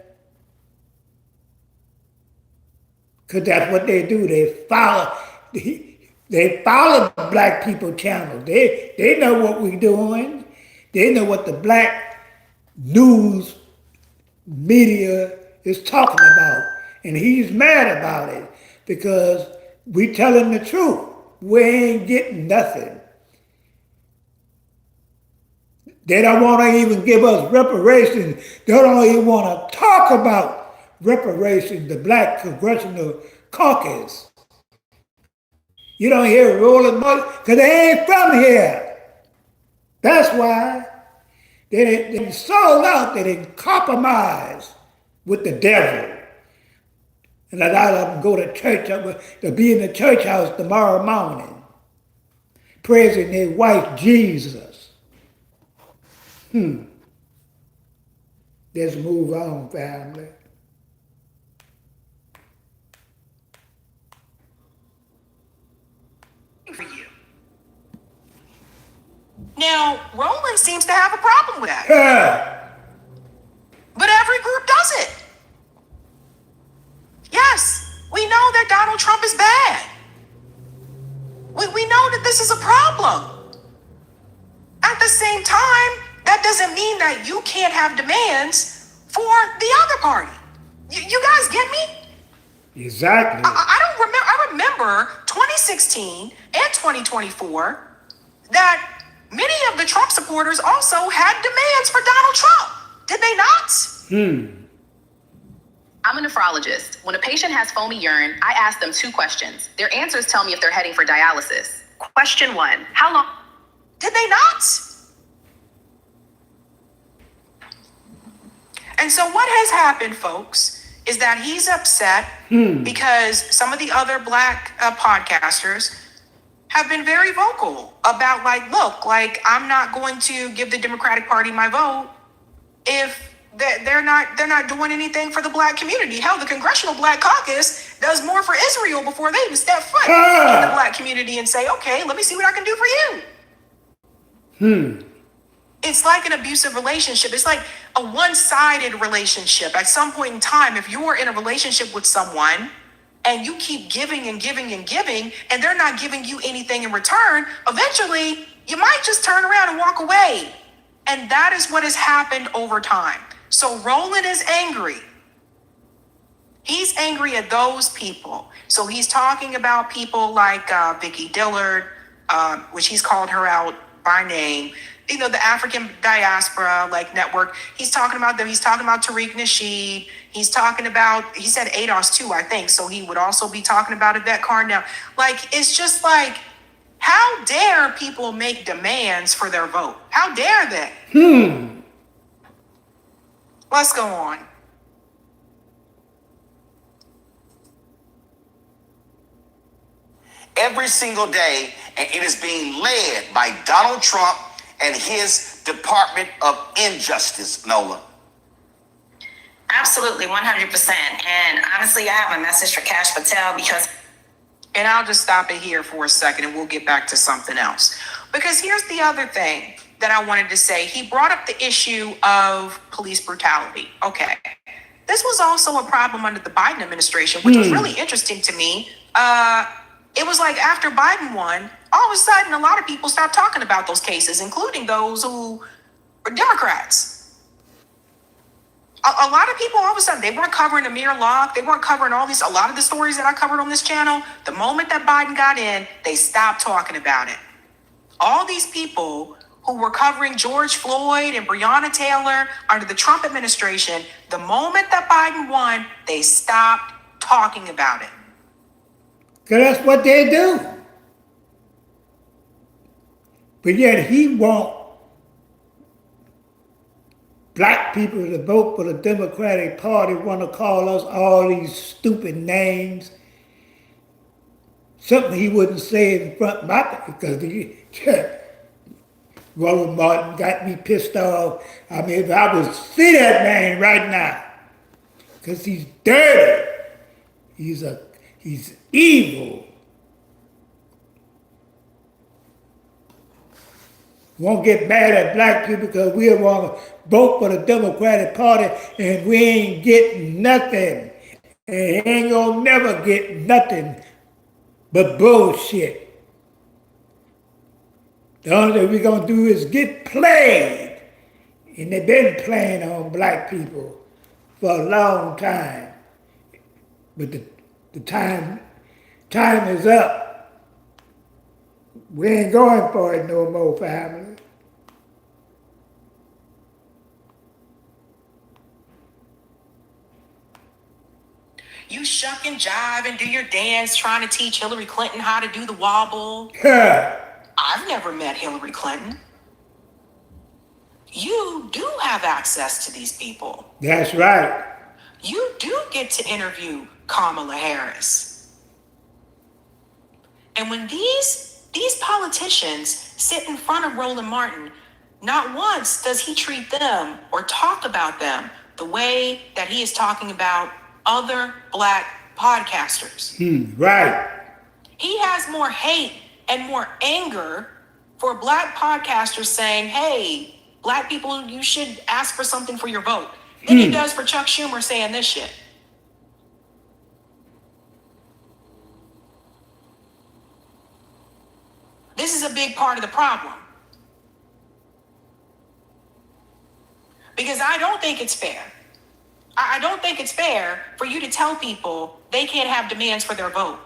Because that's what they do. They follow the black people channel. They know what we're doing. They know what the black news media is talking about. And he's mad about it because we tell him the truth. We ain't getting nothing. They don't want to even give us reparations. They don't even want to talk about reparations, the Black Congressional Caucus. You don't hear Roland Martin because they ain't from here. That's why they sold out, they didn't compromise with the devil. And a lot of them go to church, they'll be in the church house tomorrow morning, praising their white Jesus. Let's move on, family. For you. Now, Roland seems to have a problem with that. But every group does it. Yes, we know that Donald Trump is bad. We know that this is a problem. At the same time, that doesn't mean that you can't have demands for the other party. You guys get me? Exactly. I don't remember. I remember 2016 and 2024 that many of the Trump supporters also had demands for Donald Trump. Did they not? I'm a nephrologist. When a patient has foamy urine, I ask them 2 questions. Their answers tell me if they're heading for dialysis. Question 1, how long? Did they not? And so what has happened, folks, is that he's upset because some of the other black podcasters have been very vocal about look, I'm not going to give the Democratic Party my vote if they're not doing anything for the black community. Hell, the Congressional Black Caucus does more for Israel before they even step foot in the black community and say, okay, let me see what I can do for you. It's like an abusive relationship. It's like a one-sided relationship. At some point in time, if you are in a relationship with someone and you keep giving and giving and giving, and they're not giving you anything in return, eventually you might just turn around and walk away. And that is what has happened over time. So Roland is angry. He's angry at those people. So he's talking about people like Vicky Dillard, which he's called her out by name. You know, the African diaspora network. He's talking about them. He's talking about Tariq Nasheed. He said ADOS too, I think. So he would also be talking about Yvette Carnell. It's just how dare people make demands for their vote? How dare they? Let's go on. Every single day, and it is being led by Donald Trump and his Department of Injustice, Nola. Absolutely, 100%. And honestly, I have a message for Cash Patel because... And I'll just stop it here for a second and we'll get back to something else. Because here's the other thing that I wanted to say. He brought up the issue of police brutality. Okay. This was also a problem under the Biden administration, which was really interesting to me. It was after Biden won, all of a sudden, a lot of people stopped talking about those cases, including those who were Democrats. A lot of people, all of a sudden, they weren't covering Amir Locke. They weren't covering a lot of the stories that I covered on this channel. The moment that Biden got in, they stopped talking about it. All these people who were covering George Floyd and Breonna Taylor under the Trump administration, the moment that Biden won, they stopped talking about it. Because that's what they do. But yet he wants black people to vote for the Democratic Party, want to call us all these stupid names. Something he wouldn't say in front of my, because Roland Martin got me pissed off. I mean, if I would see that man right now, because he's dirty. He's evil. Won't get mad at black people because we want to vote for the Democratic Party and we ain't getting nothing. And ain't gonna never get nothing but bullshit. The only thing we're gonna do is get played. And they've been playing on black people for a long time. But the time is up. We ain't going for it no more, family. You shuck and jive and do your dance trying to teach Hillary Clinton how to do the wobble. I've never met Hillary Clinton. You do have access to these people. That's right. You do get to interview Kamala Harris. And when these politicians sit in front of Roland Martin, not once does he treat them or talk about them the way that he is talking about other black podcasters. Right. He has more hate and more anger for black podcasters saying, hey, black people, you should ask for something for your vote, than he does for Chuck Schumer saying this shit. This is a big part of the problem. Because I don't think it's fair. I don't think it's fair for you to tell people they can't have demands for their vote.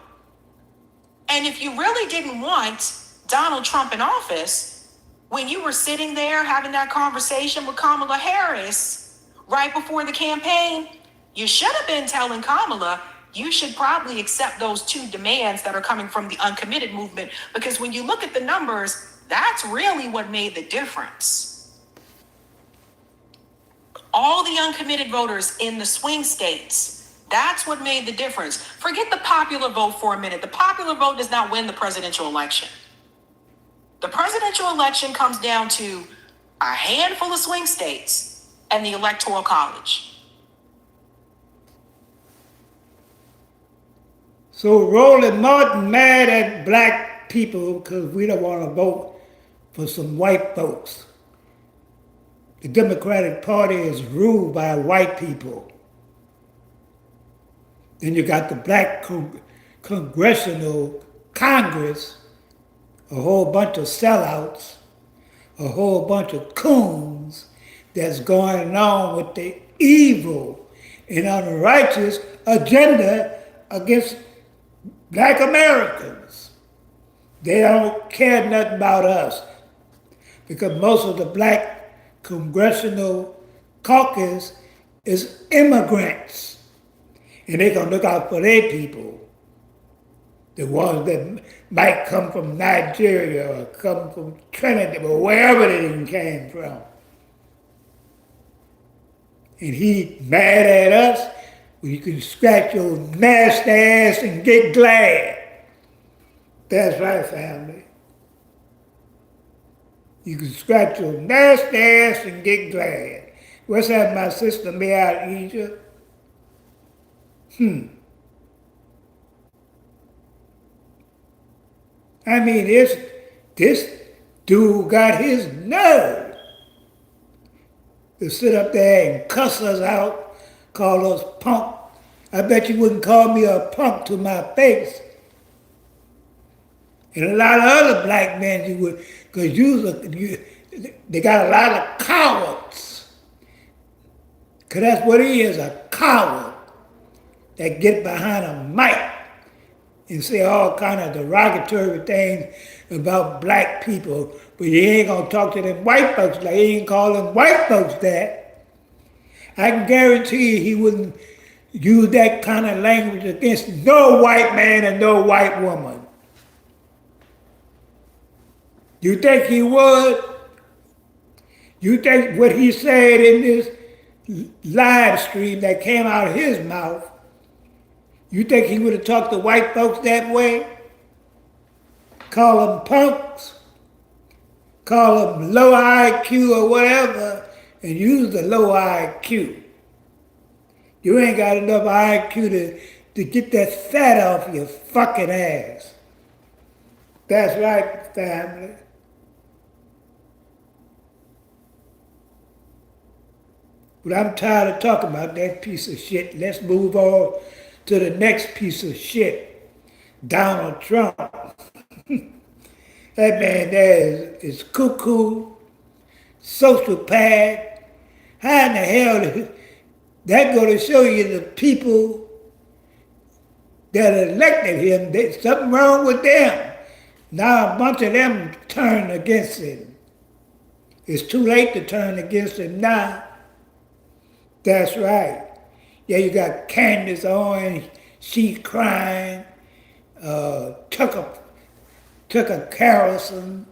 And if you really didn't want Donald Trump in office, when you were sitting there having that conversation with Kamala Harris right before the campaign, you should have been telling Kamala, you should probably accept those 2 demands that are coming from the uncommitted movement, because when you look at the numbers, that's really what made the difference. All the uncommitted voters in the swing states, that's what made the difference. Forget the popular vote for a minute. The popular vote does not win the presidential election. The presidential election comes down to a handful of swing states and the electoral college. So Roland Martin mad at black people because we don't want to vote for some white folks. The Democratic Party is ruled by white people. Then you got the black congressional Congress, a whole bunch of sellouts, a whole bunch of coons that's going on with the evil and unrighteous agenda against black Americans. They don't care nothing about us because most of the black congressional caucus is immigrants. And they're going to look out for their people. The ones that might come from Nigeria or come from Trinidad or wherever they came from. And he mad at us, well, you can scratch your nasty ass and get glad. That's right, family. You can scratch your nasty ass and get glad. What's that, my sister me out of Egypt? I mean, this dude got his nerve to sit up there and cuss us out, call us punk. I bet you wouldn't call me a punk to my face. And a lot of other black men you would, because they got a lot of cowards. Because that's what he is, a coward that get behind a mic and say all kind of derogatory things about black people, but you ain't gonna talk to them white folks like he ain't calling white folks that. I can guarantee he wouldn't use that kind of language against no white man and no white woman. You think he would? You think what he said in this live stream that came out of his mouth, you think he would have talked to white folks that way? Call them punks, call them low IQ or whatever, and use the low IQ. You ain't got enough IQ to get that fat off your fucking ass. That's right, family. But I'm tired of talking about that piece of shit. Let's move on to the next piece of shit, Donald Trump. That man there is cuckoo, sociopath. How in the hell that going to show you the people that elected him, there's something wrong with them. Now a bunch of them turn against him. It's too late to turn against him now. That's right. Yeah, you got Candace Owens, she crying, Tucker Carlson,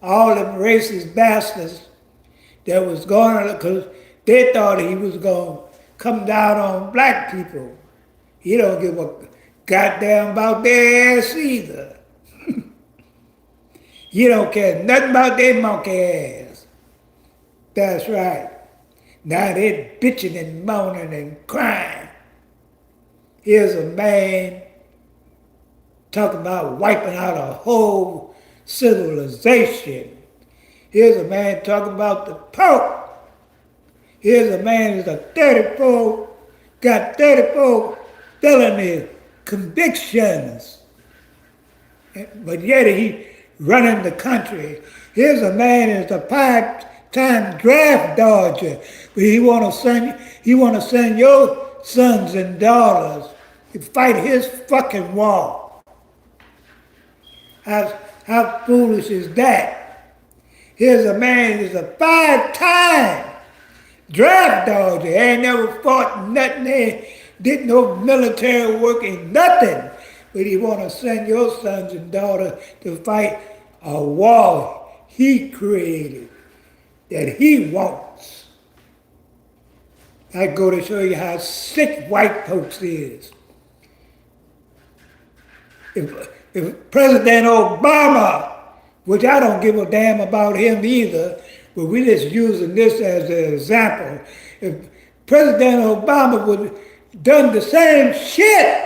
all them racist bastards that was going on, because they thought he was going to come down on black people. He don't give a goddamn about their ass either. He don't care nothing about their monkey ass. That's right. Now they're bitching and moaning and crying. Here's a man talking about wiping out a whole civilization. Here's a man talking about the Pope. Here's a man who's got 34 felony convictions. But yet running the country. Here's a man who's a five-time draft dodger, but he want to send your sons and daughters to fight his fucking war. How foolish is that? Here's a man who's a five-time draft dodger, ain't never fought nothing, did no military work and nothing, but he want to send your sons and daughters to fight a war he created, that he wants. I go to show you how sick white folks is. If President Obama, which I don't give a damn about him either, but we just using this as an example, if President Obama would have done the same shit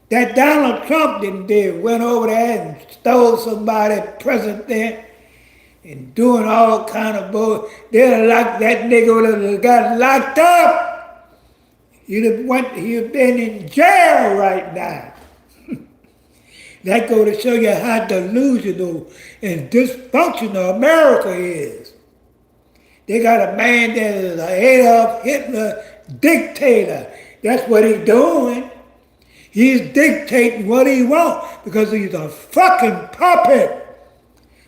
that Donald Trump did, went over there and stole somebody president and doing all kind of bull, they'd have locked that nigga would have got locked up. He'd have been in jail right now. That go to show you how delusional and dysfunctional America is. They got a man that is an Adolf Hitler dictator. That's what he's doing. He's dictating what he wants because he's a fucking puppet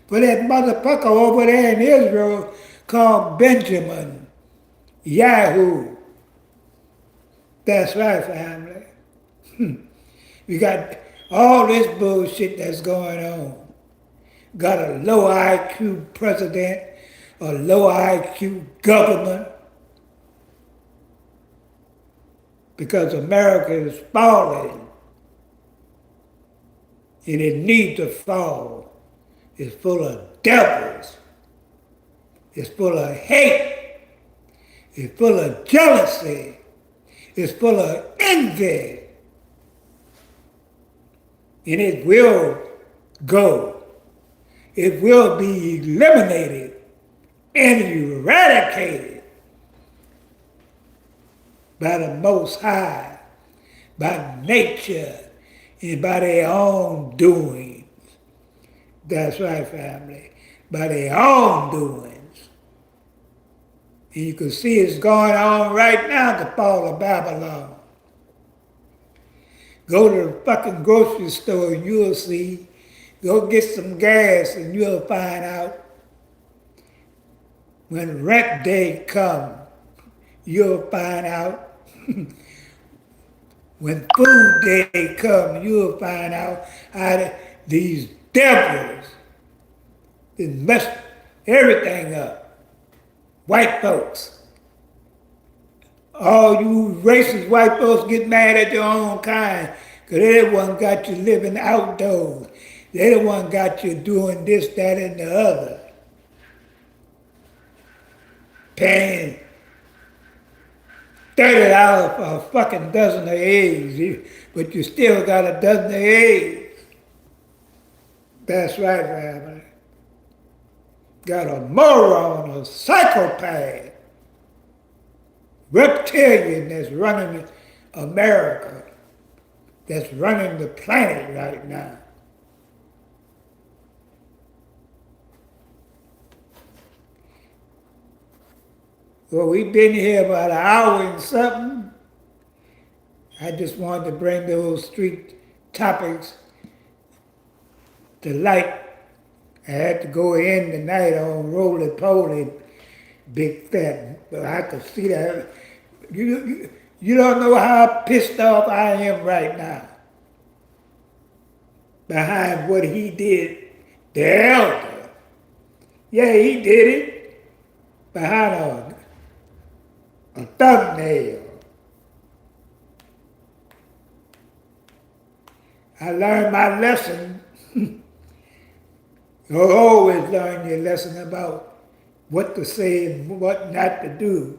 for that motherfucker over there in Israel called Benjamin Yahoo. That's right, family. We got all this bullshit that's going on. Got a low IQ president, a low IQ government, because America is falling, and it needs to fall. It's full of devils. It's full of hate. It's full of jealousy. It's full of envy. And it will go. It will be eliminated and eradicated by the Most High, by nature, and by their own doings. That's right, family. By their own doings. And you can see it's going on right now, the fall of Babylon. Go to the fucking grocery store and you'll see. Go get some gas and you'll find out. When rent day comes, you'll find out. When food day comes, you'll find out how these devils mess everything up. White folks. All you racist white folks get mad at your own kind because they the one got you living outdoors. They the one got you doing this, that, and the other. Paying $30 for a fucking dozen of eggs, but you still got a dozen of eggs. That's right, family. Got a moron, a psychopath, reptilian that's running America, that's running the planet right now. Well, we've been here about an hour and something. I just wanted to bring those street topics to light. I had to go in tonight on Roland, pollie, big fat, but I could see that. You don't know how pissed off I am right now behind what he did, the elder. Yeah, he did it behind a thumbnail. I learned my lesson. You always learn your lesson about what to say and what not to do.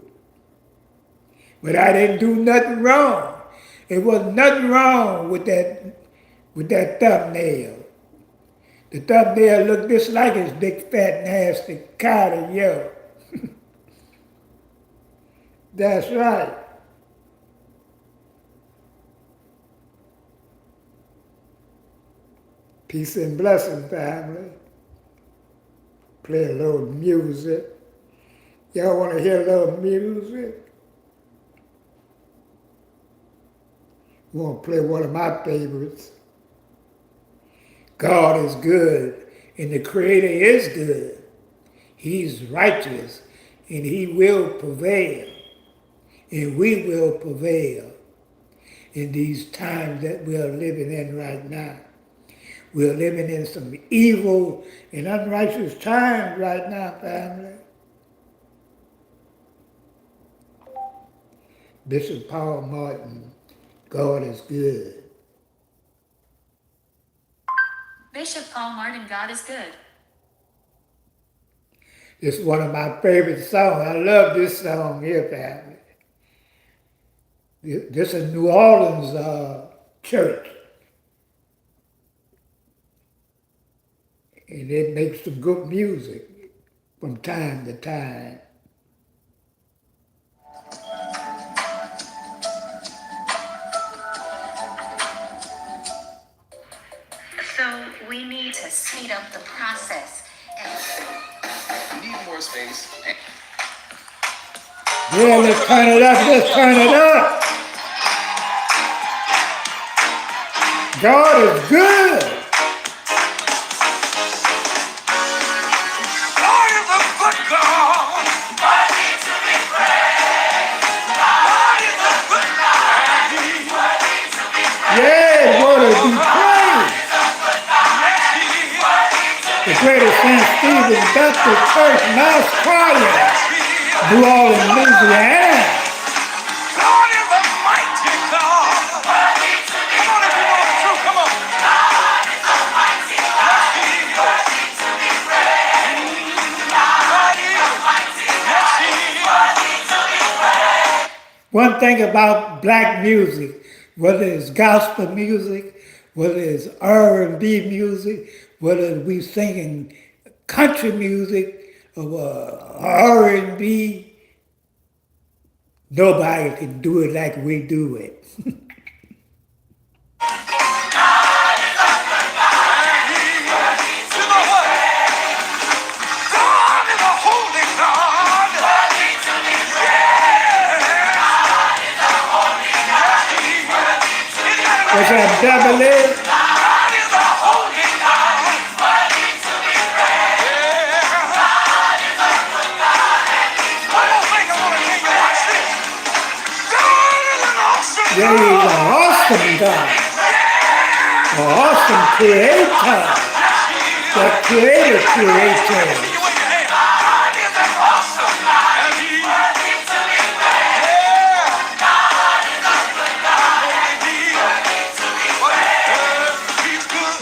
But I didn't do nothing wrong. There was nothing wrong with that thumbnail. The thumbnail looked just like his big, fat, nasty Kyrie Irving. That's right. Peace and blessing, family. Play a little music. Y'all want to hear a little music? I want to play one of my favorites. God is good, and the Creator is good. He's righteous, and He will prevail, and we will prevail in these times that we are living in right now. We're living in some evil and unrighteous times right now, family. Bishop Paul Martin, God is good. Bishop Paul Martin, God is good. It's one of my favorite songs. I love this song here, family. This is New Orleans church. And it makes some good music from time to time. So we need to speed up the process. We need more space. Yeah, let's turn it up, let's turn it up. God is good. God is a good God. Worthy to be praised. God is a good God. Worthy to be praised. Yeah, worthy to be praised. The greatest St. Stephen's Baptist Church Mass Choir, New Orleans, Louisiana. God is a mighty God. Worthy to be praised. Come on, if you want the truth, come on. God is a mighty God. Worthy to be praised. God is a mighty God. Worthy to be praised. One thing about black music, whether it's gospel music, whether it's R&B music, whether we singing country music or R&B, nobody can do it like we do it. What's that, Beverly? Yeah, he's an awesome God. An awesome creator. The creator.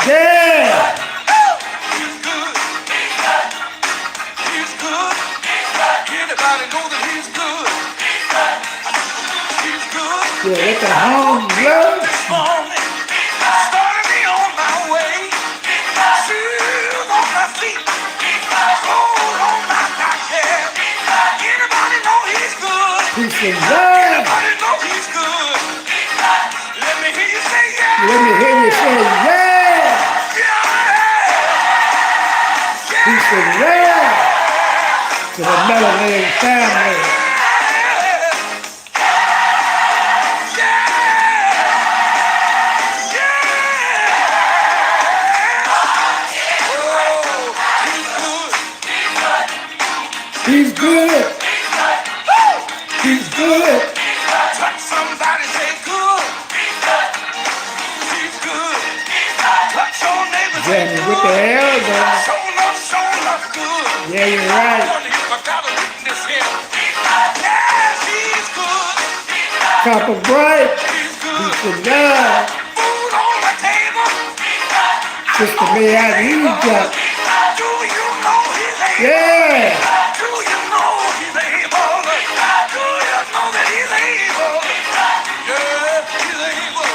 Yeah! Anybody know that he's good? He's good. Yeah, let the home blow. Started me on my way. Shoes on my feet. Clothes on my back. Yeah. Anybody know he's good? Peace and love. Anybody know he's good? Let me hear you say yeah. Let me hear you say yeah. Yeah. Peace and love to the Melanated family. He's good. He's good. Touch somebody, say good. He's good. Touch your neighbor, say Jamie good. with the elbow. Show enough good. Yeah, you're right. I wonder if I got a witness here. Yes, he's good. Copper Bright. He's good. Peace and love. Food on the table. Sister May out of Egypt. Do you know he's able? Yeah. Do you know he's able? Do you know that he's able? Yeah, he's able.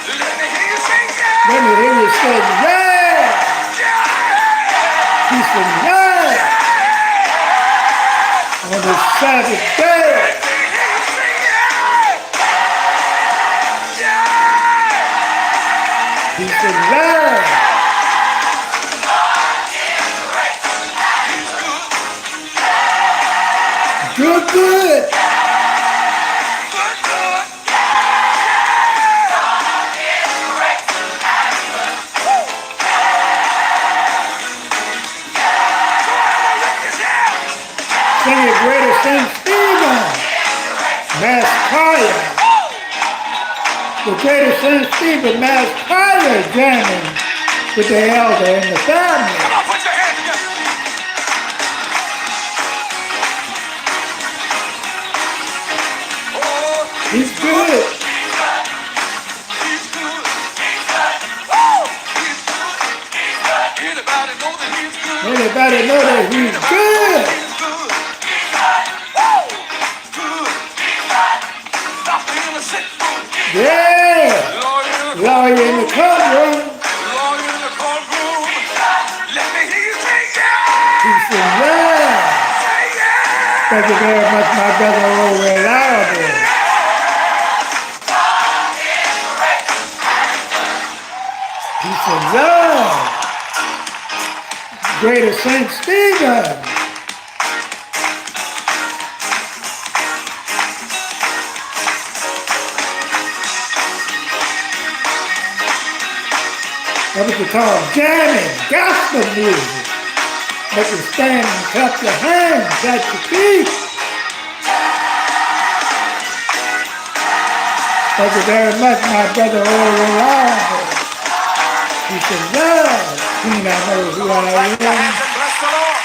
Let me hear you say yeah. Let me hear you say yeah. Yeah. Peace and love. On this Sabbath day. Let me hear you say yeah. Yeah. Peace and love. Hey, greater St. Stephen, Mass Choir. The greater St. Stephen Mass Choir jamming with the elder and the family. Come on, put your hands together. Oh, He's good. he's good. Woo! He's good. Anybody know that he's good? Anybody know that he's good? He's good. Woo! Good. Stop being a sick fool. Yeah. Lawyer in Lawyer in the the courtroom. lawyer in the courtroom. Let me hear you say yeah. Peace and love. Say yeah. Thank you very much, my brother, over reliable. Peace and love. Greater St. Stephen. That what you call jamming, gospel music. Make you stand and clap your hands at your feet. Thank you very much, my brother, all around. Peace and love. You know who I am. Bless the Lord.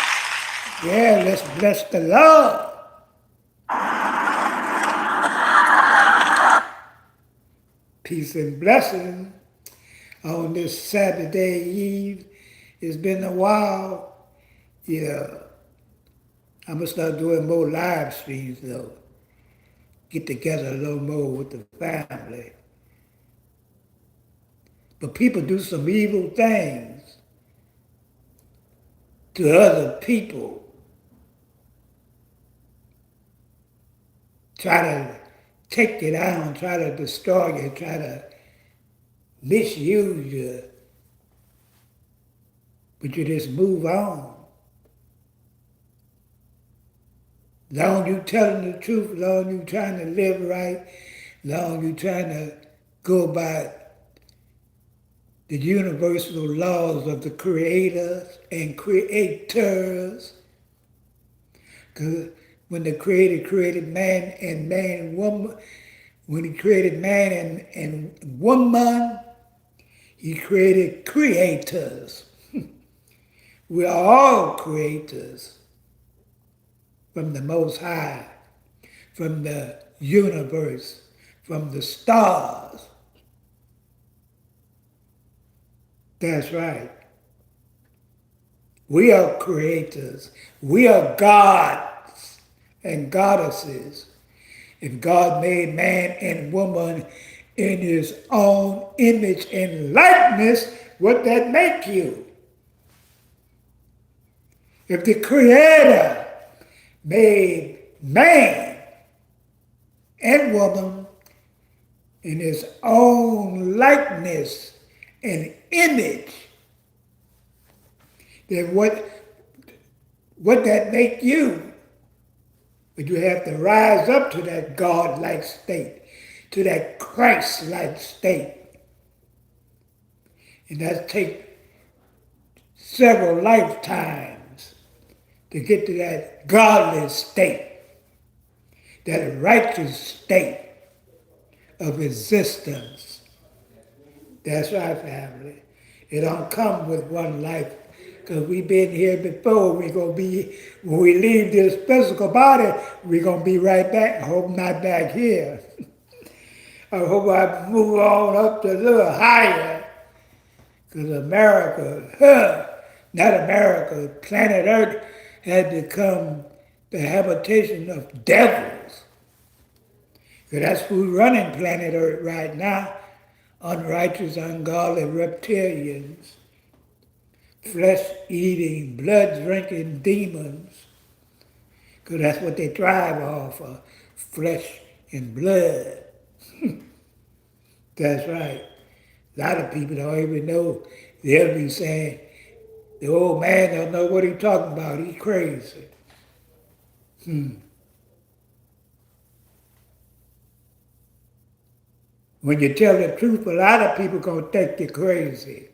Yeah, let's bless the Lord. Peace and blessing on this Saturday Eve. It's been a while. Yeah, I'm gonna start doing more live streams though. Get together a little more with the family. But people do some evil things to other people. Try to take you down, try to destroy you, try to misuse you. But you just move on. Long you telling the truth, long you trying to live right, long you trying to go by the universal laws of the creators and creators. Because when the Creator created man and woman, when he created man and woman, he created creators. We are all creators from the Most High, from the universe, from the stars. That's right. We are creators. We are gods and goddesses. If God made man and woman in his own image and likeness, what that make you? If the Creator made man and woman in his own likeness and image, then what that make you? But you have to rise up to that God-like state, to that Christ-like state. And that take several lifetimes to get to that godly state, that righteous state of existence. That's right, family. It don't come with one life, because we've been here before. We're going to be, when we leave this physical body, we're going to be right back. I hope not back here. I hope I move on up to a little higher, because America, not America, planet Earth had become the habitation of devils. Because that's who's running planet Earth right now. Unrighteous, ungodly reptilians, flesh-eating, blood-drinking demons. Because that's what they thrive off of, flesh and blood. That's right. A lot of people don't even know. They'll be saying, the old man don't know what he's talking about. He's crazy. When you tell the truth, a lot of people gonna think you're crazy.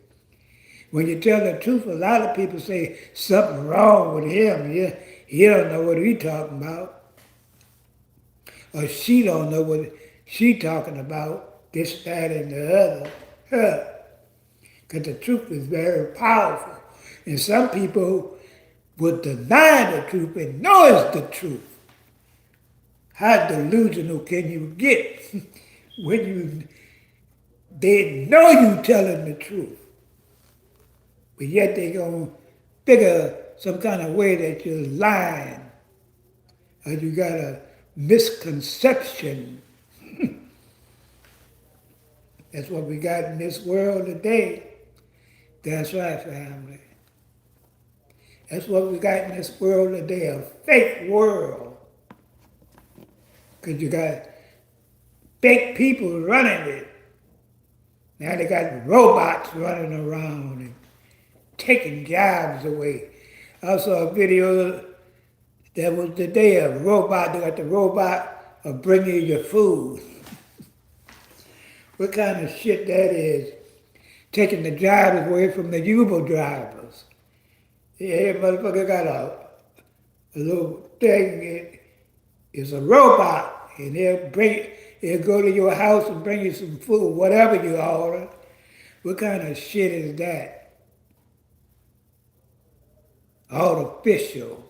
When you tell the truth, a lot of people say something wrong with him. Yeah, He don't know what he talking about, or she don't know what she talking about, this, that, and the other. Huh. Because the truth is very powerful. And some people would deny the truth and know it's the truth. How delusional can you get when they know you telling the truth, but yet they gonna figure some kind of way that you're lying or you got a misconception. That's what we got in this world today. That's right, family. That's what we got in this world today, a fake world. Because you got fake people running it. Now they got robots running around and taking jobs away. I saw a video that was today, a robot, they got the robot of bringing you your food. What kind of shit that is? Taking the jobs away from the Uber drivers. Yeah, motherfucker got a little thing, it's a robot, and he'll go to your house and bring you some food, whatever you order. What kind of shit is that? Artificial.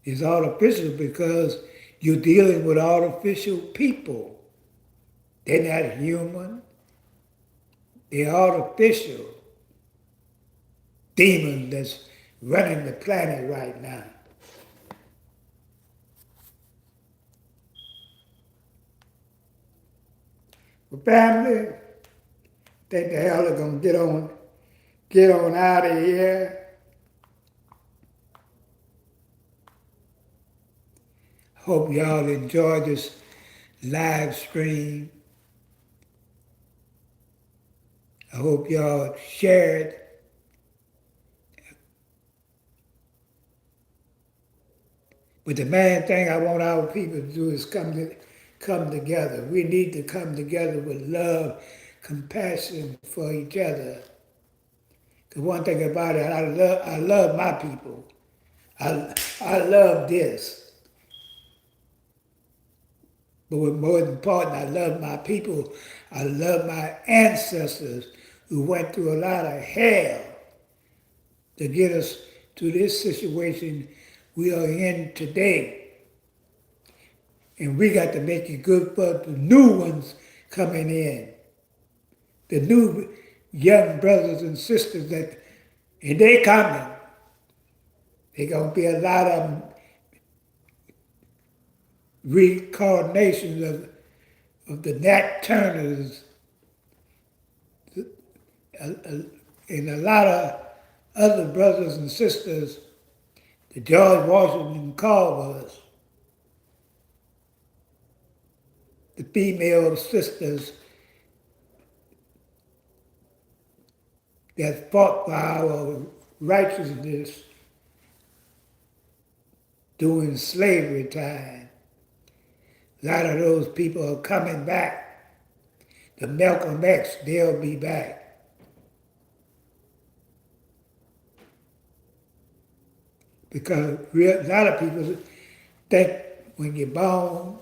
It's artificial because you're dealing with artificial people. They're not human. They're artificial. Demon that's running the planet right now. Well, family, think the hell are gonna get on out of here. Hope y'all enjoy this live stream. I hope y'all share it. But the main thing I want our people to do is come together. We need to come together with love, compassion for each other. The one thing about it, I love my people. I love this. But what's more important, I love my people. I love my ancestors who went through a lot of hell to get us to this situation we are in today. And we got to make it good for the new ones coming in. The new young brothers and sisters and they coming. There's going to be a lot of them reincarnations of the Nat Turners and a lot of other brothers and sisters, the George Washington Carvers, the female sisters that fought for our righteousness during slavery time. A lot of those people are coming back. The Malcolm X, they'll be back. Because a lot of people think when you're born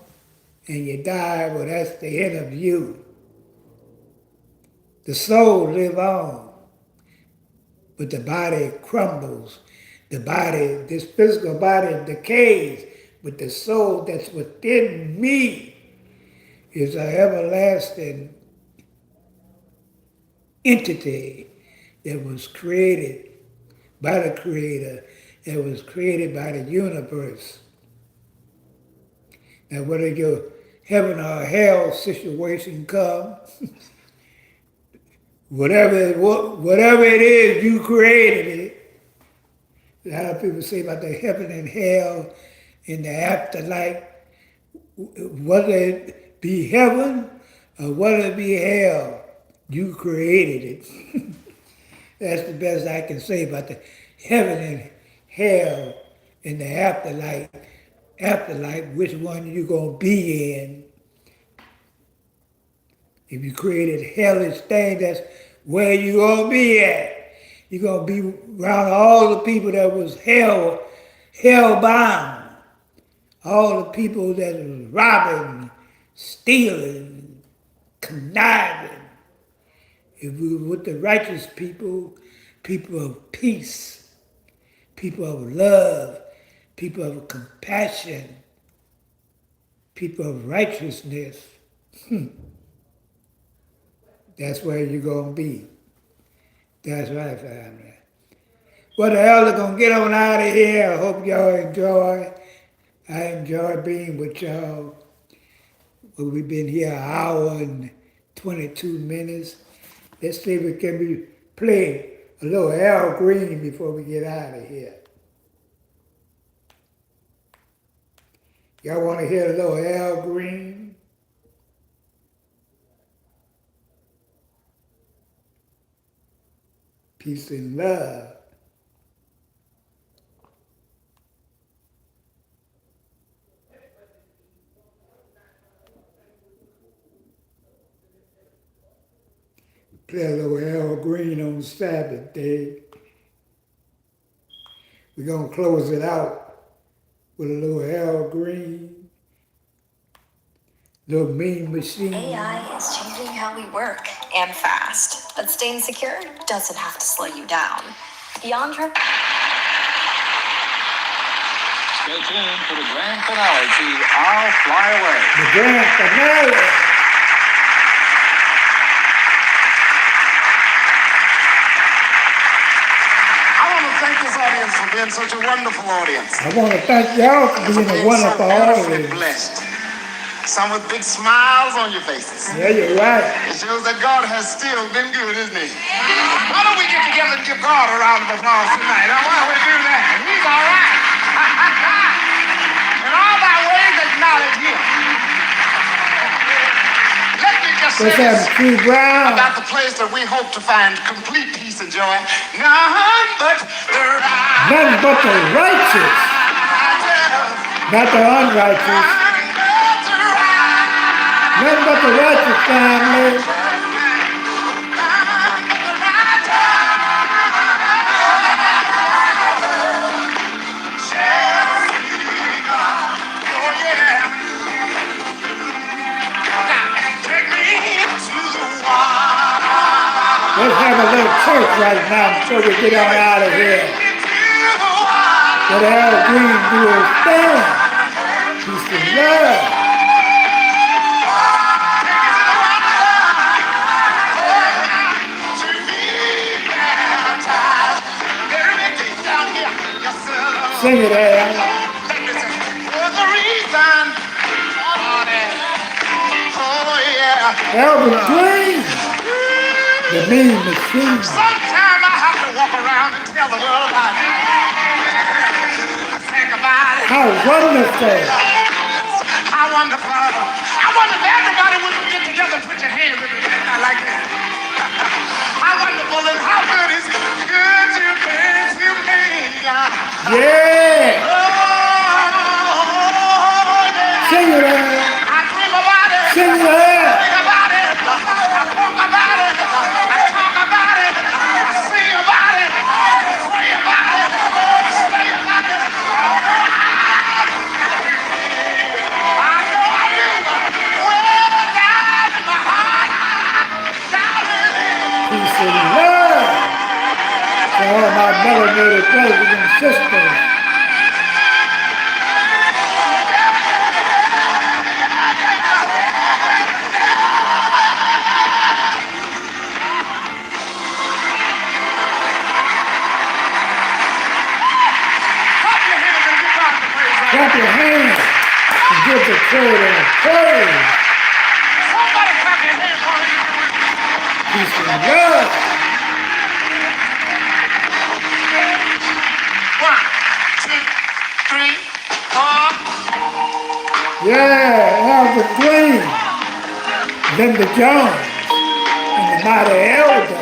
and you die, well, that's the end of you. The soul lives on, but the body crumbles. The body, this physical body decays, but the soul that's within me is an everlasting entity that was created by the Creator, that was created by the universe. Now, whether your heaven or hell situation comes, whatever it is, you created it. A lot of people say about the heaven and hell in the afterlife, whether it be heaven or whether it be hell, you created it. That's the best I can say about the heaven and hell in the afterlife. Afterlife, which one you gonna be in? If you created hellish thing, that's where you gonna be at. You're going to be around all the people that was hell bound. All the people that was robbing, stealing, conniving. If we were with the righteous people, people of peace, people of love, people of compassion, people of righteousness, that's where you're going to be. That's right, family. Well, the elder going to get on out of here. I hope y'all enjoy. I enjoy being with y'all. Well, we've been here an hour and 22 minutes. Let's see if we can play a little Al Green before we get out of here. Y'all want to hear a little Al Green? Peace and love. Play a little Al Green on Sabbath day. We're going to close it out with a little Al Green, little Mean Machine. AI is changing how we work and fast, but staying secure doesn't have to slow you down. Beyond her. Stay tuned for the grand finale to I'll Fly Away. The grand finale. Thank this audience for being such a wonderful audience. I want to thank y'all for being a wonderful audience. Blessed. Some with big smiles on your faces. Yeah, you're right. It shows that God has still been good, isn't he? Why don't we get together and give God a round of applause tonight? Why don't we do that? He's all right. In all thy ways, acknowledge him. Let me just say this about the place that we hope to find complete peace and joy. None but the righteous. None but the righteous. Not the unrighteous. None but the righteous, family. Let's have a little church right now before we get on out of here. Let Al Green do his thing. Peace and love. Sing it, Al. Alvin Green, the Mean Machine. Sometime I have to walk around and tell the world about it. Think about it. How wonderful. How wonderful. I wonder if everybody would get together and put your hands in the air like that. How wonderful and how good is it? Good to me. Yeah. Oh, yeah. Sing it, Al. I dream about it. Sing it, Al. Peace and love to all my melanated brothers and sisters. Clap your hands and give the Creator praise. Somebody clap your hands for me. Peace and love. 1, 2, 3, 4. Yeah, Alvin Green, Linda Jones, and the mighty elder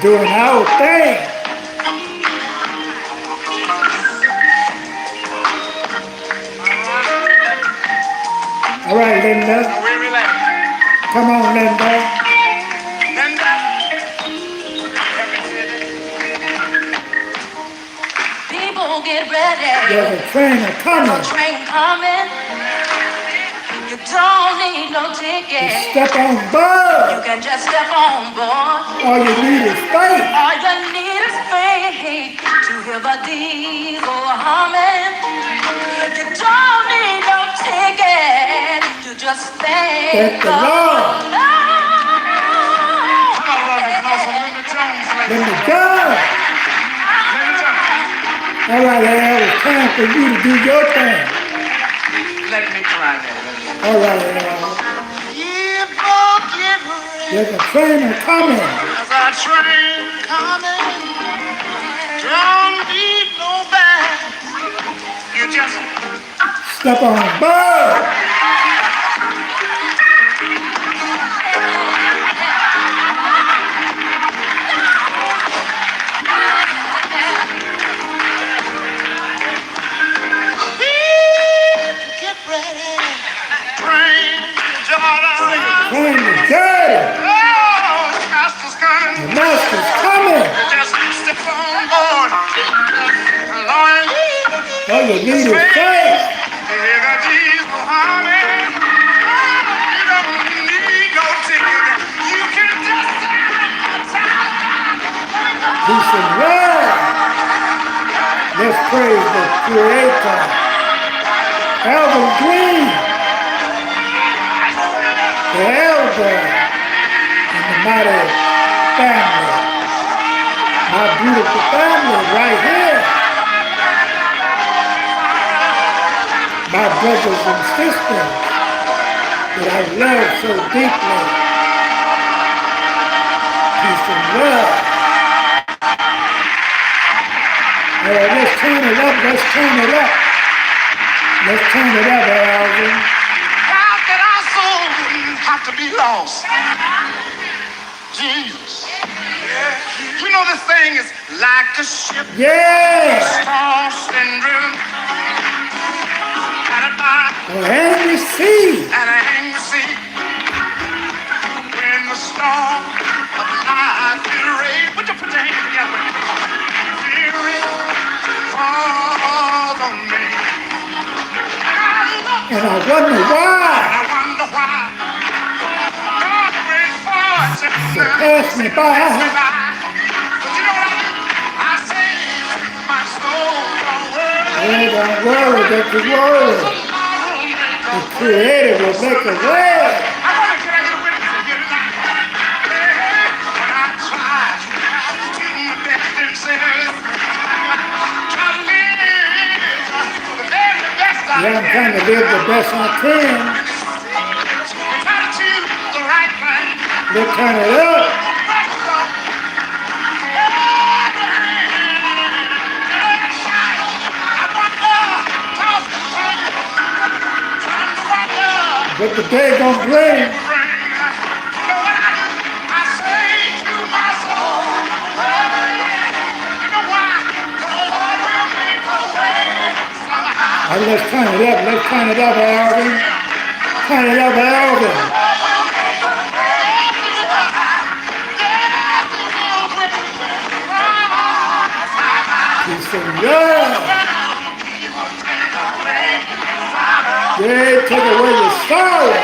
doing our thing. All right, Linda. Come on, Linda. Linda. get ready. There's a train There's a coming. train coming. You don't need no ticket. You step on You board. can just step on board. All you need is faith. All you need is faith to hear the diesel humming. You don't need no ticket. You just thank Thank the Lord. Linda Jones. All right, Al, it's time for you to do your thing. Let me try that. All right, Al. There's a train coming. There's a train coming. Don't need no bag. You just Step on board. get ready. Train Jordan. Train to Jordan. Oh, the master's coming. The master's coming. Just step on board. Lord, All you need is faith. hear the diesel humming. You don't need no ticket. You can just Peace and love. Let's praise the Creator. Alvin Green, the elder in the mighty family. My beautiful family right here. My brothers and sisters that I love so deeply. Peace and love. Let's turn it up, let's turn it up. Let's turn it up, Alvin. God, that our soul wouldn't have to be lost. Jesus. You know this thing is like a ship Yeah! tossed and driven at a time Oh, angry sea. and an angry sea. When the storm of life will rage, would you put your hands together? Fear it falls on me. And I wonder why. I wonder why God brings forth So pass me by. But you know what? I say my soul don't worry. Hey, don't worry, don't you worry. The Creator will make a way. I want to get you with me here tonight. When I try to do my best and say, try to live the very best I Yeah, I'm can. trying to live the best I can. Try to choose the right thing. Let's turn it up. What the day gonna bring? Let's turn it up, Alvin. Turn it up, Alvin. Peace and love. Yeah, take away your sorrow.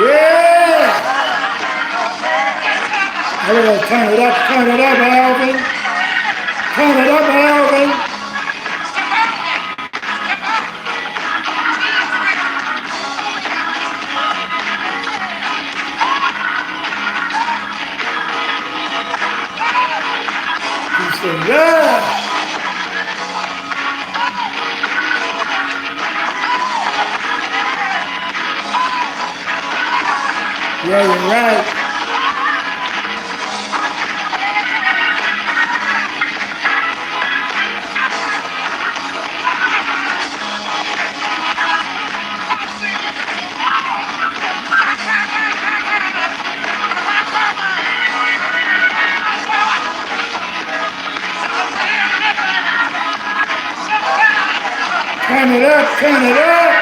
Yeah! I'm gonna turn it up, Alvin. Turn it up, Alvin. Peace and love. Yeah, you're right. turn it up, turn it up.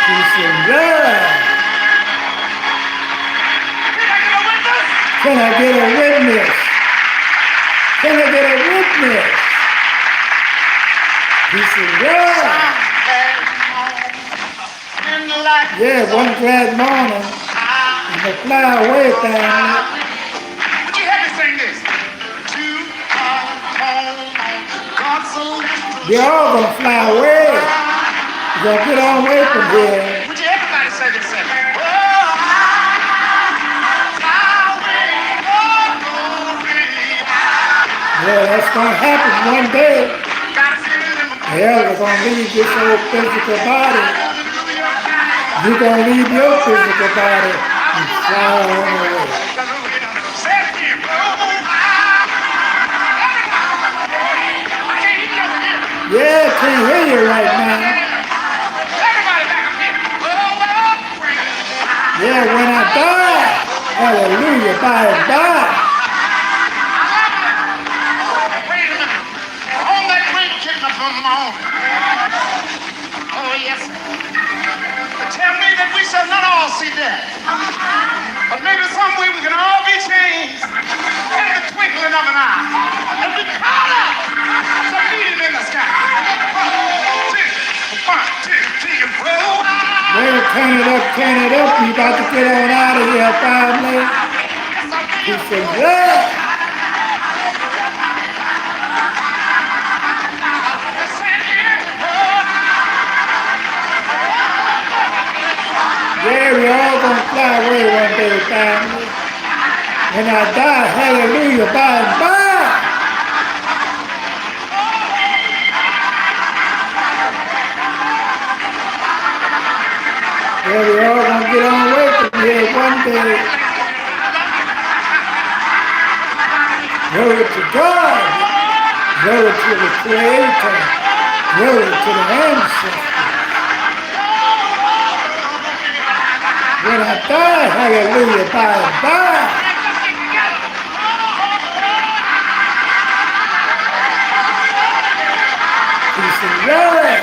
Peace and love. Can I get a witness? Can I get a witness? Peace and love. Yeah, one glad morning. I'm gonna fly away, family. Would you help me sing this? They're all gonna fly away. You're gonna get on away from here. Would you everybody say this? Yeah, that's gonna happen one day. Hell, we're gonna leave this old physical body. You're gonna leave your physical body and fly on away. Yeah, I can't hear you right now. Yeah, when I die, hallelujah, by and by. On that great kicking up from the morning. Oh, yes. Tell me that we shall not all see death. But maybe some way we can all be changed in the twinkling of an eye. And we call out to meet him in the sky. 1, 2, 3, roll. Well, turn it up, turn it up. We about to get on out of here, family. Peace and love. Yeah, we all gonna fly away one day, family. When I die, hallelujah, by and by. Yeah, we all gonna get on away from here one day. Glory to God. Glory to the Creator. Glory to the ancestors. When I die, hallelujah, by and by. Peace and love.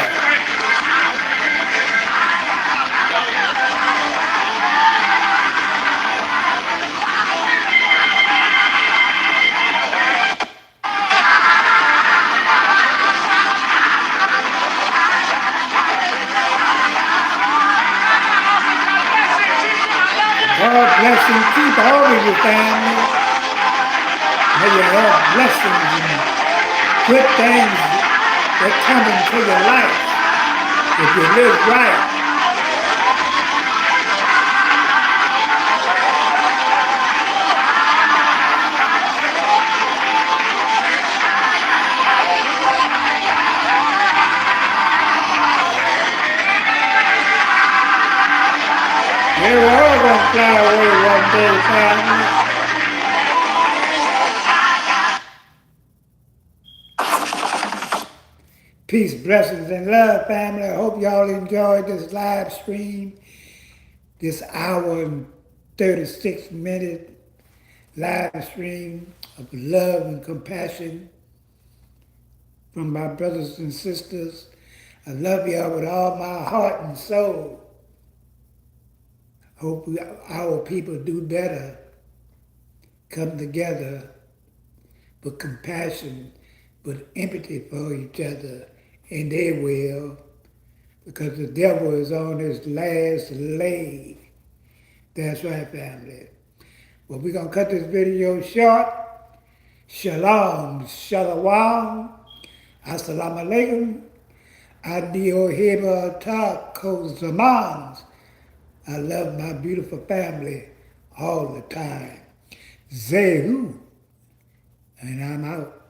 God bless and keep all of your family. May you have blessings and good things that come into your life if you live right. Yeah, we're all gonna fly away one day, family. Peace, blessings, and love, family. I hope y'all enjoyed this live stream, this hour and 36-minute live stream of love and compassion from my brothers and sisters. I love y'all with all my heart and soul. Hope our people do better, come together with compassion, with empathy for each other, and they will, because the devil is on his last leg. That's right, family. Well, we're going to cut this video short. Shalom, shalom, assalamu alaikum, adio heba taco zamans. I love my beautiful family all the time. Zehu, and I'm out.